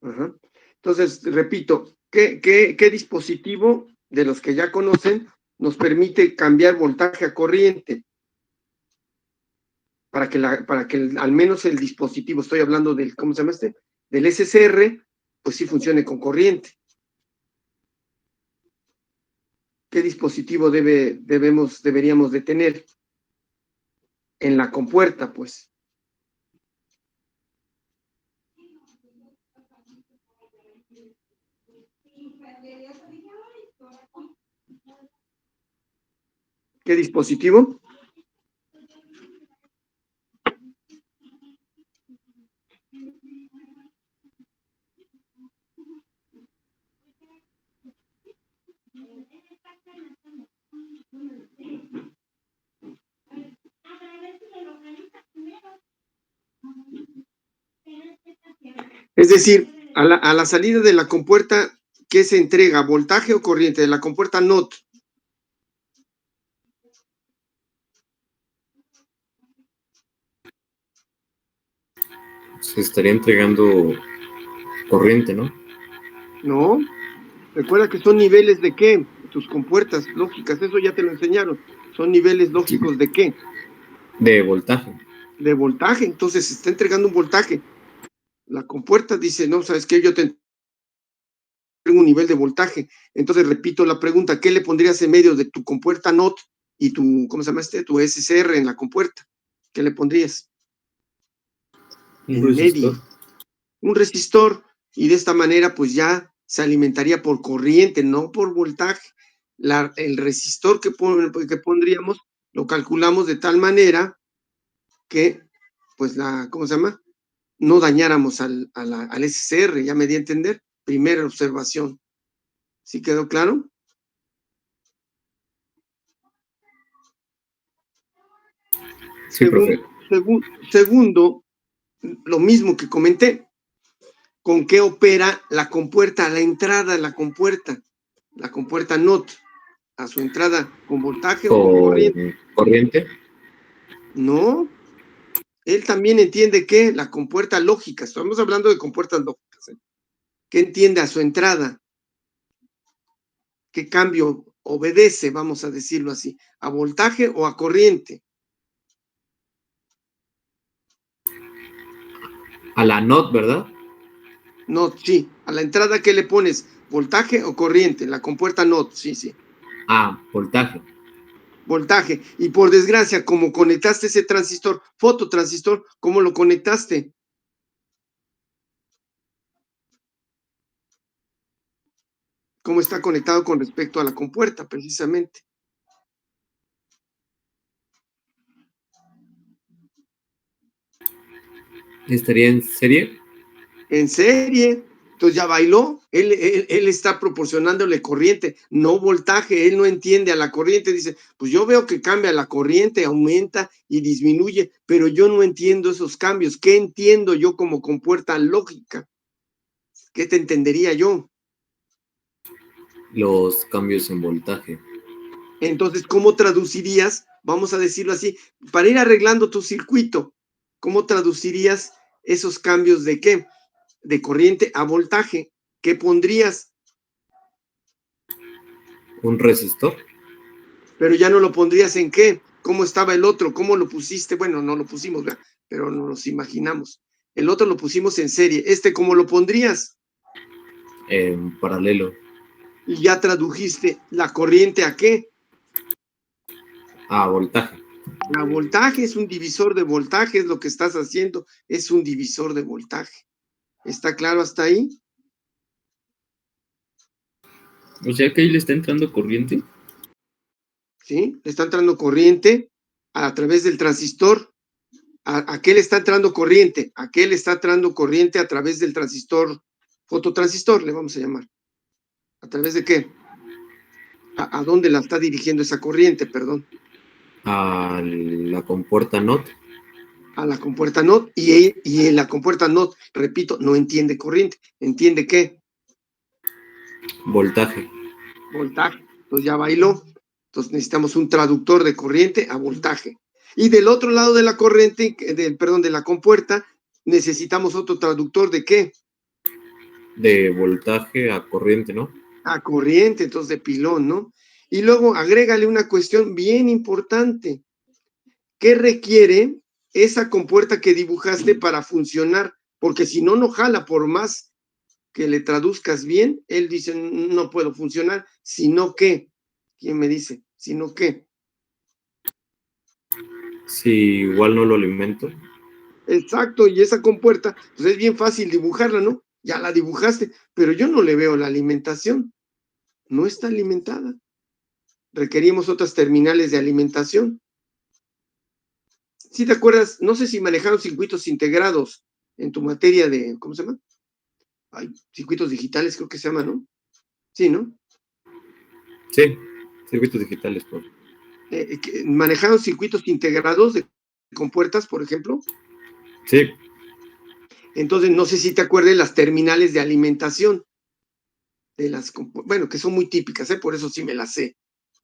Ajá. Entonces, repito, ¿qué dispositivo de los que ya conocen nos permite cambiar voltaje a corriente para que al menos el dispositivo, estoy hablando del, ¿cómo se llama este? Del SCR, pues sí funcione con corriente. ¿Qué dispositivo deberíamos de tener? En la compuerta, pues. ¿Qué dispositivo? Es decir, a la salida de la compuerta, ¿qué se entrega? ¿Voltaje o corriente? De la compuerta NOT. Se estaría entregando corriente, ¿no? No. Recuerda que son niveles de qué, tus compuertas lógicas, eso ya te lo enseñaron. Son niveles lógicos de qué, De voltaje. de voltaje. Entonces se está entregando un voltaje. La compuerta dice, no, ¿sabes qué? Yo te entrego un nivel de voltaje. Entonces repito la pregunta, ¿qué le pondrías en medio de tu compuerta NOT y tu, ¿cómo se llama este? Tu SCR en la compuerta? ¿Qué le pondrías? Un En resistor. medio. Un resistor, y de esta manera pues ya se alimentaría por corriente, no por voltaje. El resistor que pondríamos lo calculamos de tal manera que pues ¿cómo se llama? No dañáramos al SCR, ya me di a entender. Primera observación. ¿Sí quedó claro? Sí, profe. Segundo, lo mismo que comenté. ¿Con qué opera la compuerta, la entrada de la compuerta NOT? ¿A su entrada con voltaje o con corriente? Corriente. No, él también entiende que la compuerta lógica, estamos hablando de compuertas lógicas, ¿eh? ¿Qué entiende a su entrada? ¿Qué cambio obedece, vamos a decirlo así, a voltaje o a corriente? A la NOT, ¿verdad? No, sí, a la entrada ¿qué le pones? ¿Voltaje o corriente? La compuerta NOT, sí, sí. Ah, voltaje. Voltaje. Y por desgracia, como conectaste ese transistor, fototransistor, ¿cómo lo conectaste? ¿Cómo está conectado con respecto a la compuerta, precisamente? ¿Estaría en serie? En serie. Entonces ya bailó. Él está proporcionándole corriente, no voltaje. Él no entiende a la corriente. Dice, pues yo veo que cambia la corriente, aumenta y disminuye, pero yo no entiendo esos cambios. ¿Qué entiendo yo como compuerta lógica? ¿Qué te entendería yo? Los cambios en voltaje. Entonces, ¿cómo traducirías, vamos a decirlo así, para ir arreglando tu circuito, cómo traducirías esos cambios de qué? De corriente a voltaje. ¿Qué pondrías? ¿Un resistor? Pero ya no lo pondrías en qué. ¿Cómo estaba el otro? ¿Cómo lo pusiste? Bueno, no lo pusimos, ¿verdad? Pero no nos imaginamos. El otro lo pusimos en serie. ¿Cómo lo pondrías? En paralelo. Y ya tradujiste la corriente a qué. A voltaje. A voltaje, es un divisor de voltaje, es lo que estás haciendo, es un divisor de voltaje. ¿Está claro hasta ahí? O sea que ahí le está entrando corriente. ¿Sí? Le está entrando corriente a través del transistor. ¿A qué le está entrando corriente? ¿A qué le está entrando corriente a través del transistor, fototransistor, le vamos a llamar? ¿A través de qué? ¿A dónde la está dirigiendo esa corriente, perdón? A la compuerta NOT. A la compuerta NOT. Y en la compuerta NOT, repito, no entiende corriente. ¿Entiende qué? Voltaje. Voltaje. Entonces ya bailó. Entonces necesitamos un traductor de corriente a voltaje. Y del otro lado de la corriente, de la compuerta, necesitamos otro traductor de qué? De voltaje a corriente, ¿no? A corriente, entonces de pilón, ¿no? Y luego agrégale una cuestión bien importante. ¿Qué requiere esa compuerta que dibujaste para funcionar? Porque si no, no jala, por más que le traduzcas bien, él dice, no puedo funcionar, sino que, ¿quién me dice? Sino que. Si igual no lo alimento. Exacto, y esa compuerta, pues es bien fácil dibujarla, ¿no? Ya la dibujaste, pero yo no le veo la alimentación. No está alimentada. Requerimos otras terminales de alimentación. Si te acuerdas, no sé si manejaron circuitos integrados en tu materia de, ¿cómo se llama? Ay, circuitos digitales, creo que se llama, ¿no? Sí, ¿no? Sí, circuitos digitales. ¿Manejaron circuitos integrados de compuertas, por ejemplo? Sí. Entonces, no sé si te acuerdas las terminales de alimentación de las, bueno, que son muy típicas, por eso sí me las sé.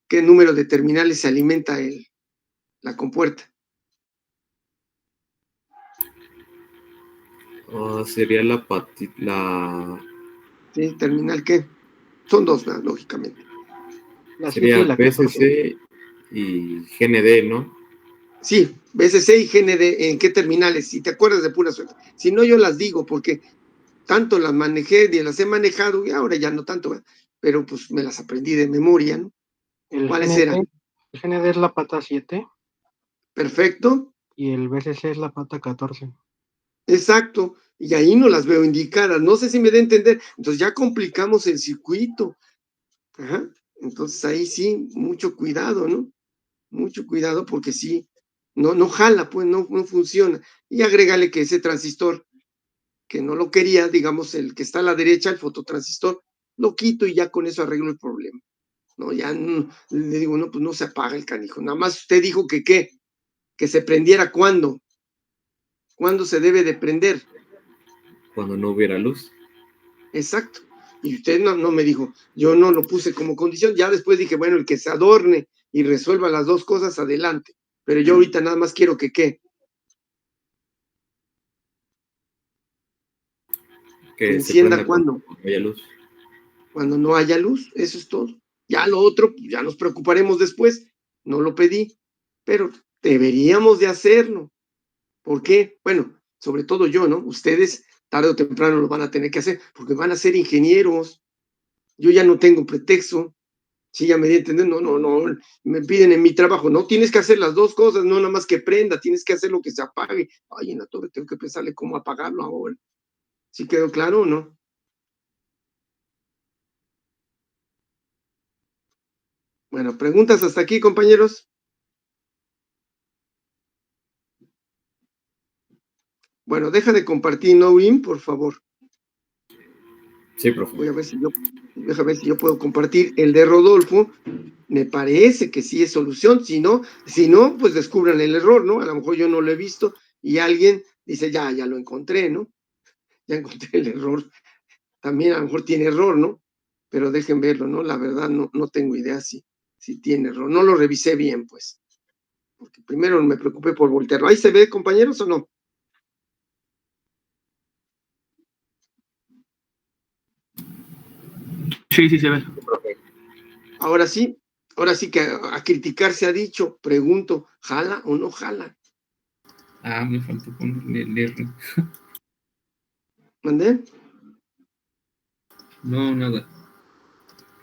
¿Qué número de terminales se alimenta la compuerta? Sería la ¿Sí? ¿Terminal qué? Son dos, ¿no? Lógicamente. La 7 sería y la 14. BSC y GND, ¿no? Sí, BSC y GND, ¿en qué terminales? Si te acuerdas de pura suerte. Si no, yo las digo, porque tanto las manejé, y las he manejado, y ahora ya no tanto, ¿verdad? Pero pues me las aprendí de memoria, ¿no? ¿Cuáles eran? El GND es la pata 7. Perfecto. Y el BCC es la pata 14. Exacto. Y ahí no las veo indicadas. No sé si me da a entender. Entonces ya complicamos el circuito. Ajá. Entonces ahí sí, mucho cuidado, ¿no? Mucho cuidado porque sí, no jala, pues no funciona. Y agrégale que ese transistor, que no lo quería, digamos, el que está a la derecha, el fototransistor, lo quito y ya con eso arreglo el problema. No, ya no, le digo, no, pues no se apaga el canijo. Nada más usted dijo que qué, que se prendiera cuándo. ¿Cuándo se debe de prender? Cuando no hubiera luz. Exacto. Y usted no me dijo, yo no lo puse como condición. Ya después dije, bueno, el que se adorne y resuelva las dos cosas, adelante. Pero yo ahorita nada más quiero que qué. Que Se encienda prenda cuando haya luz. Cuando no haya luz, eso es todo. Ya lo otro, ya nos preocuparemos después. No lo pedí, pero deberíamos de hacerlo. ¿Por qué? Bueno, sobre todo yo, ¿no? Ustedes tarde o temprano lo van a tener que hacer porque van a ser ingenieros. Yo ya no tengo pretexto. Sí, ya me di a entender, no, me piden en mi trabajo, no, tienes que hacer las dos cosas, no nada más que prenda, tienes que hacer lo que se apague. Ay, en la torre tengo que pensarle cómo apagarlo ahora. ¿Sí quedó claro o no? Bueno, preguntas hasta aquí, compañeros. Bueno, deja de compartir Noin, por favor. Sí, profe. Voy a ver si deja ver si yo puedo compartir el de Rodolfo. Me parece que sí es solución. Si no, pues descubran el error, ¿no? A lo mejor yo no lo he visto y alguien dice, ya lo encontré, ¿no? Ya encontré el error. También a lo mejor tiene error, ¿no? Pero dejen verlo, ¿no? La verdad no tengo idea si tiene error. No lo revisé bien, pues. Porque primero me preocupé por voltearlo. ¿Ahí se ve, compañeros, o no? Sí, sí se ve. Ahora sí que a criticar se ha dicho, pregunto, ¿jala o no jala? Me faltó ponerle el R. ¿Mandé? No, nada.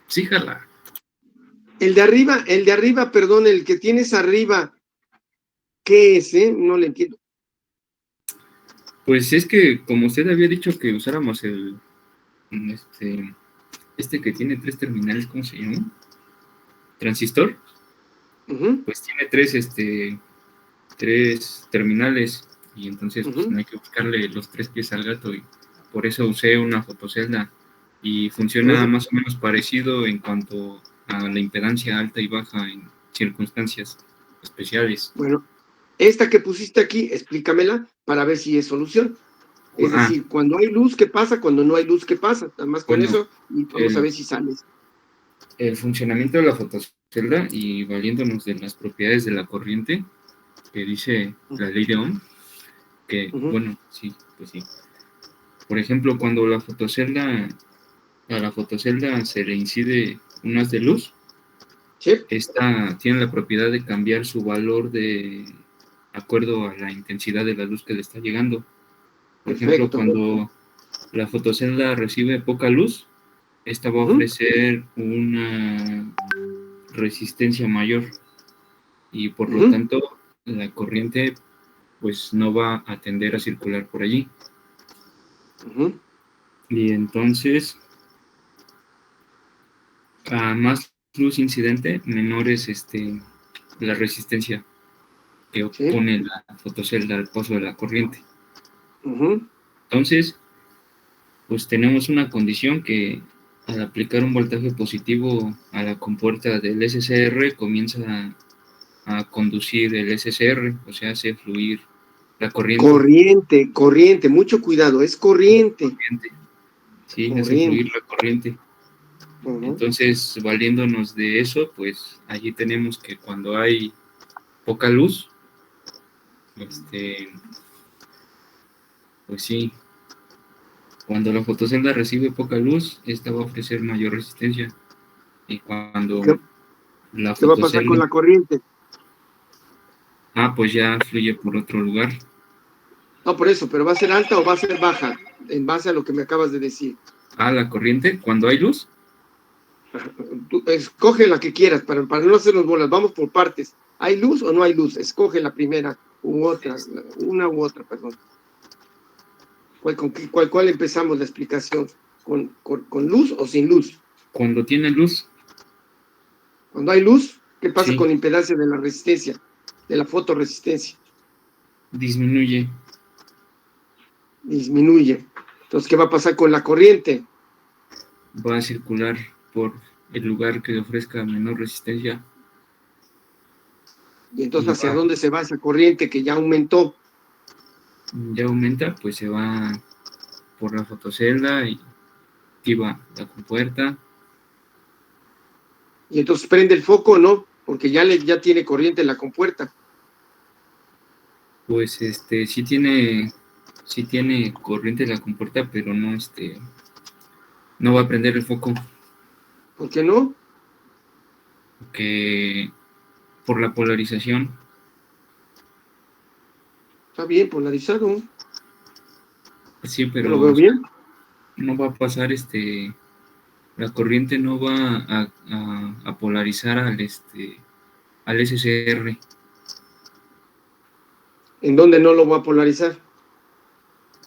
Sí, jala. El de arriba, perdón, el que tienes arriba, ¿qué es, No le entiendo. Pues es que, como usted había dicho que usáramos este que tiene 3 terminales, ¿cómo se llama? Transistor. Pues tiene 3 terminales y entonces pues, no hay que buscarle los 3 pies al gato y por eso usé una fotocelda y funciona más o menos parecido en cuanto a la impedancia alta y baja en circunstancias especiales. Bueno, esta que pusiste aquí, explícamela para ver si es solución. Es decir, cuando hay luz, ¿qué pasa? Cuando no hay luz, ¿qué pasa? Nada más con eso y vamos a ver si sales. El funcionamiento de la fotocelda y valiéndonos de las propiedades de la corriente que dice la ley de Ohm, que bueno, sí, pues sí. Por ejemplo, cuando a la fotocelda se le incide un haz de luz, Sí. Esta tiene la propiedad de cambiar su valor de acuerdo a la intensidad de la luz que le está llegando. Por ejemplo, Perfecto. cuando la fotocelda recibe poca luz, esta va a ofrecer una resistencia mayor y por lo tanto la corriente pues no va a tender a circular por allí. Y entonces, a más luz incidente, menor es la resistencia que opone la fotocelda al paso de la corriente. Entonces, pues tenemos una condición que al aplicar un voltaje positivo a la compuerta del SCR comienza a conducir el SCR, o sea, hace fluir la corriente. Corriente, mucho cuidado, es corriente. Sí, hace fluir la corriente. Entonces, valiéndonos de eso, pues allí tenemos que cuando hay poca luz, pues sí, cuando la fotocelda recibe poca luz, esta va a ofrecer mayor resistencia. Y cuando la ¿Qué va a pasar con la corriente? Pues ya fluye por otro lugar. No, por eso, pero ¿va a ser alta o va a ser baja? En base a lo que me acabas de decir. La corriente, cuando hay luz. Tú escoge la que quieras para no hacernos bolas. Vamos por partes. ¿Hay luz o no hay luz? Escoge la primera u otra, una u otra, perdón. ¿Cuál empezamos la explicación? ¿Con luz o sin luz? Cuando tiene luz. Cuando hay luz, ¿qué pasa con la impedancia de la resistencia, de la fotoresistencia? Disminuye. Entonces, ¿qué va a pasar con la corriente? Va a circular por el lugar que le ofrezca menor resistencia. Y entonces, ¿hacia dónde se va esa corriente que ya aumentó? Ya aumenta, pues se va por la fotocelda y activa la compuerta. Y entonces prende el foco, ¿no? Porque ya tiene corriente en la compuerta. Pues sí tiene corriente en la compuerta, pero no va a prender el foco. ¿Por qué no? Porque por la polarización. Está bien polarizado. Sí, pero ¿lo veo bien? No va a pasar la corriente no va a polarizar al SCR. ¿En dónde no lo va a polarizar?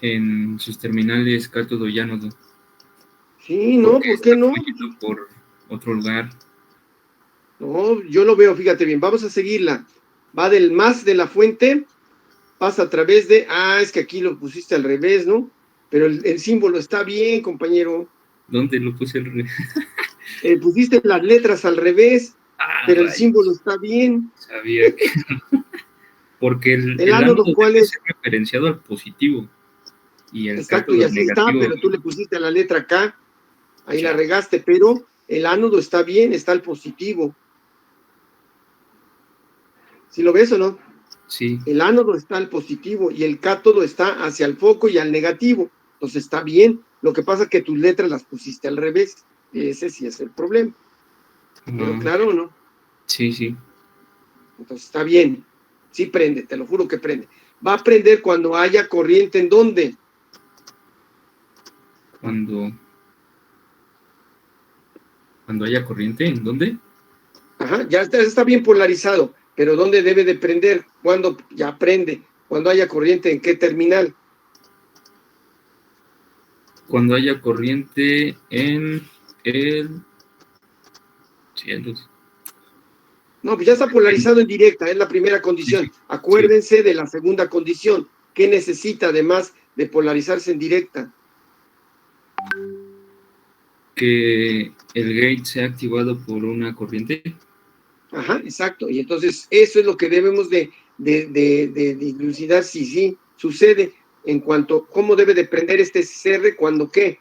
En sus terminales cátodo y ánodo. Sí, no, ¿por qué no? Por otro lugar. No, yo lo veo, fíjate bien, vamos a seguirla. Va del más de la fuente, pasa a través de... es que aquí lo pusiste al revés, ¿no? Pero el símbolo está bien, compañero. ¿Dónde lo puse al revés? Pusiste las letras al revés, pero el símbolo está bien. Sabía que... Porque el ánodo, ¿cuál es? Referenciado al positivo. Y el exacto, y así negativo, está, pero tú le pusiste la letra K, ahí la regaste, pero el ánodo está bien, está al positivo. ¿Sí lo ves o no? Sí. El ánodo está al positivo y el cátodo está hacia el foco y al negativo. Entonces está bien. Lo que pasa es que tus letras las pusiste al revés. Ese sí es el problema. ¿Pero claro o no? Sí, sí. Entonces está bien. Sí prende, te lo juro que prende. Va a prender cuando haya corriente. ¿En dónde? Cuando haya corriente, ¿en dónde? Ajá, ya está bien polarizado. Pero ¿dónde debe de prender? ¿Cuándo ya prende? Cuando haya corriente, ¿en qué terminal? Cuando haya corriente en el... Sí, no, pues ya está polarizado en directa, es la primera condición. Acuérdense de la segunda condición. ¿Qué necesita además de polarizarse en directa? Que el gate sea activado por una corriente. Ajá, exacto. Y entonces eso es lo que debemos de dilucidar si sí sucede en cuanto cómo debe de prender este SCR cuando ¿qué?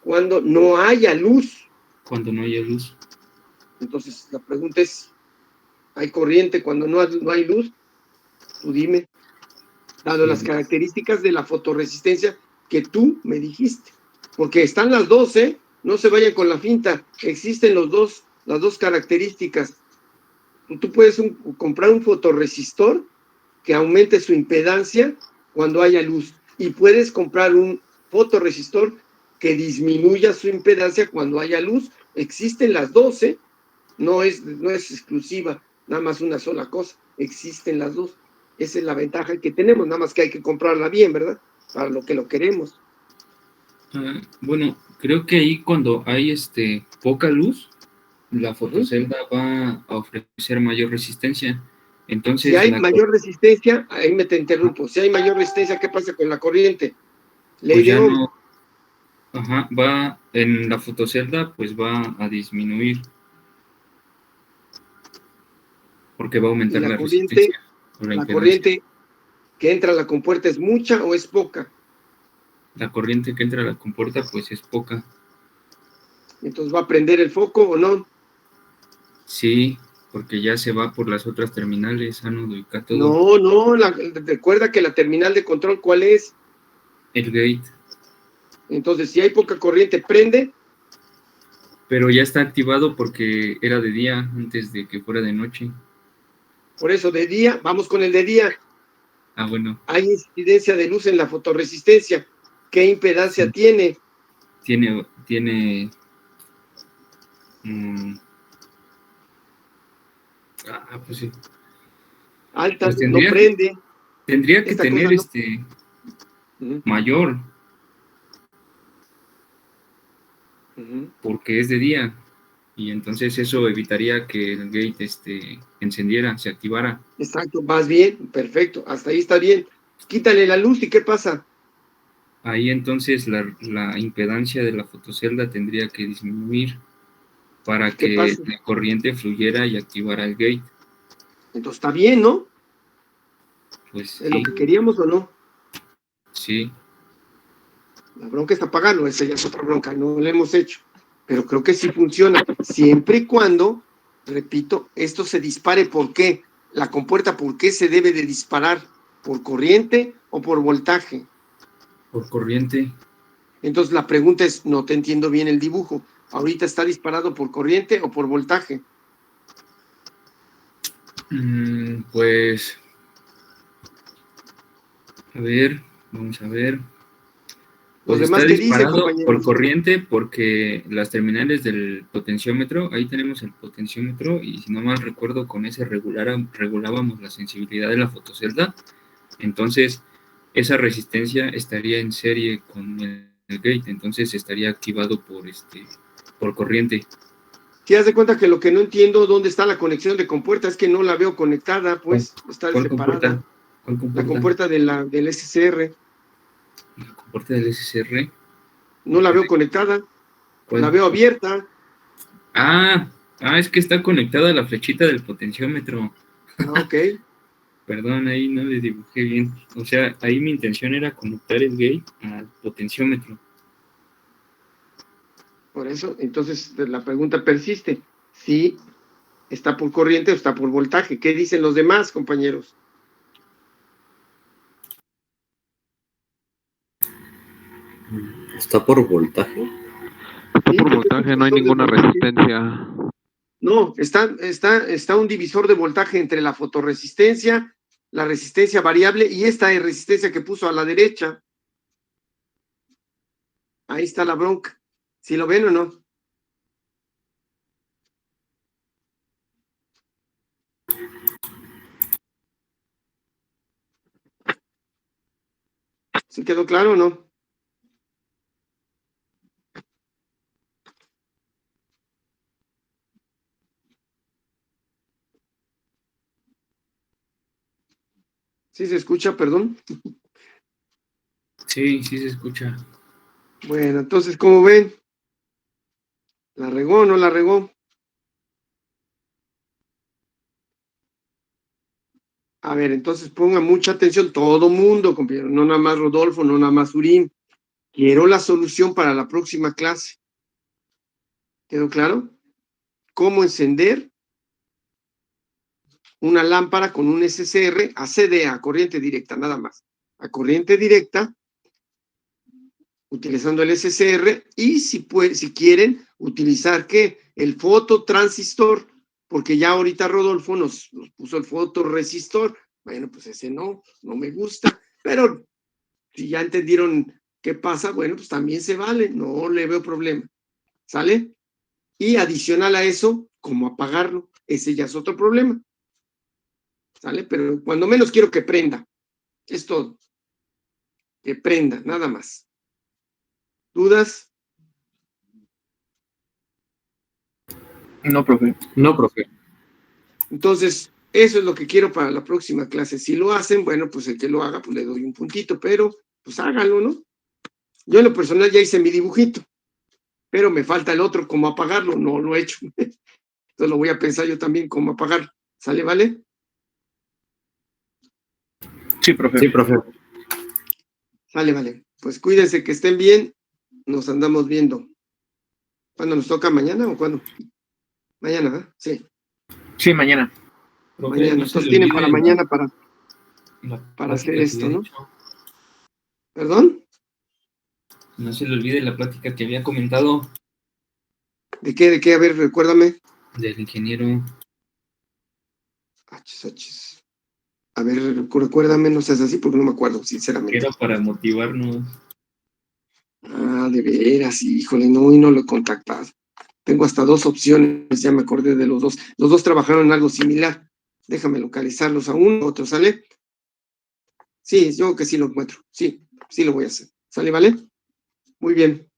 Cuando no haya luz. Cuando no haya luz. Entonces la pregunta es, ¿hay corriente cuando no hay luz? Tú dime, dado las características de la fotorresistencia que tú me dijiste. Porque están las dos, no se vayan con la finta, existen los dos las dos características. Tú puedes comprar un fotorresistor que aumente su impedancia cuando haya luz, y puedes comprar un fotorresistor que disminuya su impedancia cuando haya luz. Existen las dos, ¿eh? No es exclusiva, nada más una sola cosa. Existen las dos. Esa es la ventaja que tenemos, nada más que hay que comprarla bien, ¿verdad? Para lo que lo queremos. Bueno, creo que ahí cuando hay poca luz, la fotocelda va a ofrecer mayor resistencia. Entonces, si hay mayor resistencia, ahí me te interrumpo. Si hay mayor resistencia, ¿qué pasa con la corriente? Ley pues de ya Ohm. no, va en la fotocelda, pues va a disminuir, porque va a aumentar Y la resistencia o la la impedancia. corriente que entra a la compuerta, ¿es mucha o es poca? La corriente que entra a la compuerta, pues es poca. Entonces, ¿va a prender el foco o no? Sí, porque ya se va por las otras terminales, ánodo y cátodo. No, recuerda que la terminal de control, ¿cuál es? El gate. Entonces, si hay poca corriente, prende. Pero ya está activado porque era de día antes de que fuera de noche. Por eso, de día, vamos con el de día. Ah, bueno. Hay incidencia de luz en la fotorresistencia. ¿Qué impedancia Sí. tiene? Tiene pues sí. Alta, Pues no prende. Tendría que tener mayor. Porque es de día. Y entonces eso evitaría que el gate encendiera, se activara. Exacto, vas bien, perfecto, hasta ahí está bien. Quítale la luz y ¿qué pasa? Ahí entonces la impedancia de la fotocelda tendría que disminuir para que la corriente fluyera y activara el gate. Entonces está bien, ¿no? Pues ¿Es lo que queríamos o no? Sí. La bronca está pagarlo, esa ya es otra bronca, no la hemos hecho. Pero creo que sí funciona, siempre y cuando, repito, esto se dispare. ¿Por qué? La compuerta, ¿por qué se debe de disparar? ¿Por corriente o por voltaje? Por corriente. Entonces la pregunta es, no te entiendo bien el dibujo. ¿Ahorita está disparado por corriente o por voltaje? Pues, a ver, vamos a ver. Pues Los demás, está ¿qué dicen, disparado compañeros? por corriente porque las terminales del potenciómetro, ahí tenemos el potenciómetro y si no mal recuerdo con ese regulábamos la sensibilidad de la fotocelda. Entonces esa resistencia estaría en serie con el gate, entonces estaría activado por corriente. Si haz de cuenta que lo que no entiendo, ¿dónde está la conexión de compuerta? Es que no la veo conectada, pues está ¿Cuál separada. ¿Cuál compuerta? La compuerta del SCR. ¿La compuerta del SCR? No la veo conectada. ¿Cuál? La veo abierta. Es que está conectada a la flechita del potenciómetro. Ok. Perdón, ahí no le dibujé bien. O sea, ahí mi intención era conectar el gate al potenciómetro. Por eso, entonces la pregunta persiste. Si está por corriente o está por voltaje. ¿Qué dicen los demás, compañeros? ¿Está por voltaje? Está por voltaje, no hay ninguna resistencia. No, está un divisor de voltaje entre la fotorresistencia, la resistencia variable y esta resistencia que puso a la derecha. Ahí está la bronca. ¿Sí lo ven o no? ¿Sí quedó claro o no? ¿Sí se escucha, perdón? Sí, sí se escucha. Bueno, entonces, ¿cómo ven? ¿La regó o no la regó? A ver, entonces pongan mucha atención, todo mundo, compañero, no nada más Rodolfo, no nada más Urín. Quiero la solución para la próxima clase. ¿Quedó claro? ¿Cómo encender una lámpara con un SCR a CD, a corriente directa, nada más? A corriente directa, utilizando el SCR, y si quieren utilizar, ¿qué? el fototransistor, porque ya ahorita Rodolfo nos puso el fotoresistor. Bueno, pues ese no me gusta, pero si ya entendieron qué pasa, bueno, pues también se vale, no le veo problema, ¿sale? Y adicional a eso, ¿cómo apagarlo? Ese ya es otro problema, ¿sale? Pero cuando menos quiero que prenda, es todo, que prenda, nada más. ¿Dudas? No, profe. No, profe. Entonces, eso es lo que quiero para la próxima clase. Si lo hacen, bueno, pues el que lo haga, pues le doy un puntito, pero pues háganlo, ¿no? Yo en lo personal ya hice mi dibujito, pero me falta el otro, cómo apagarlo, no lo he hecho. Entonces lo voy a pensar yo también, cómo apagarlo. ¿Sale, vale? Sí, profe. Sí, profe. Sale, vale. Pues cuídense, que estén bien. Nos andamos viendo. ¿Cuándo nos toca? ¿Mañana o cuándo? Mañana, ¿verdad? Sí. Sí, mañana. Profe, Mañana. no se Entonces le tienen olvide para mañana para plática hacer que esto, había ¿no? dicho. ¿Perdón? No se le olvide la plática que había comentado ¿De qué? ¿De qué? A ver, recuérdame. del ingeniero. Achis. A ver, recuérdame, no seas así porque no me acuerdo, Que sinceramente. era para motivarnos. Ah, de veras, híjole, no, y no lo he contactado. Tengo hasta 2 opciones, ya me acordé de los dos. Los dos trabajaron en algo similar. Déjame localizarlos a uno, a otro, ¿sale? Sí, yo creo que sí lo encuentro. Sí lo voy a hacer. ¿Sale, vale? Muy bien.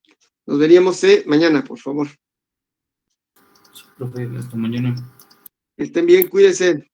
Nos veríamos mañana, por favor. Sí, profe, hasta mañana. Estén bien, cuídense.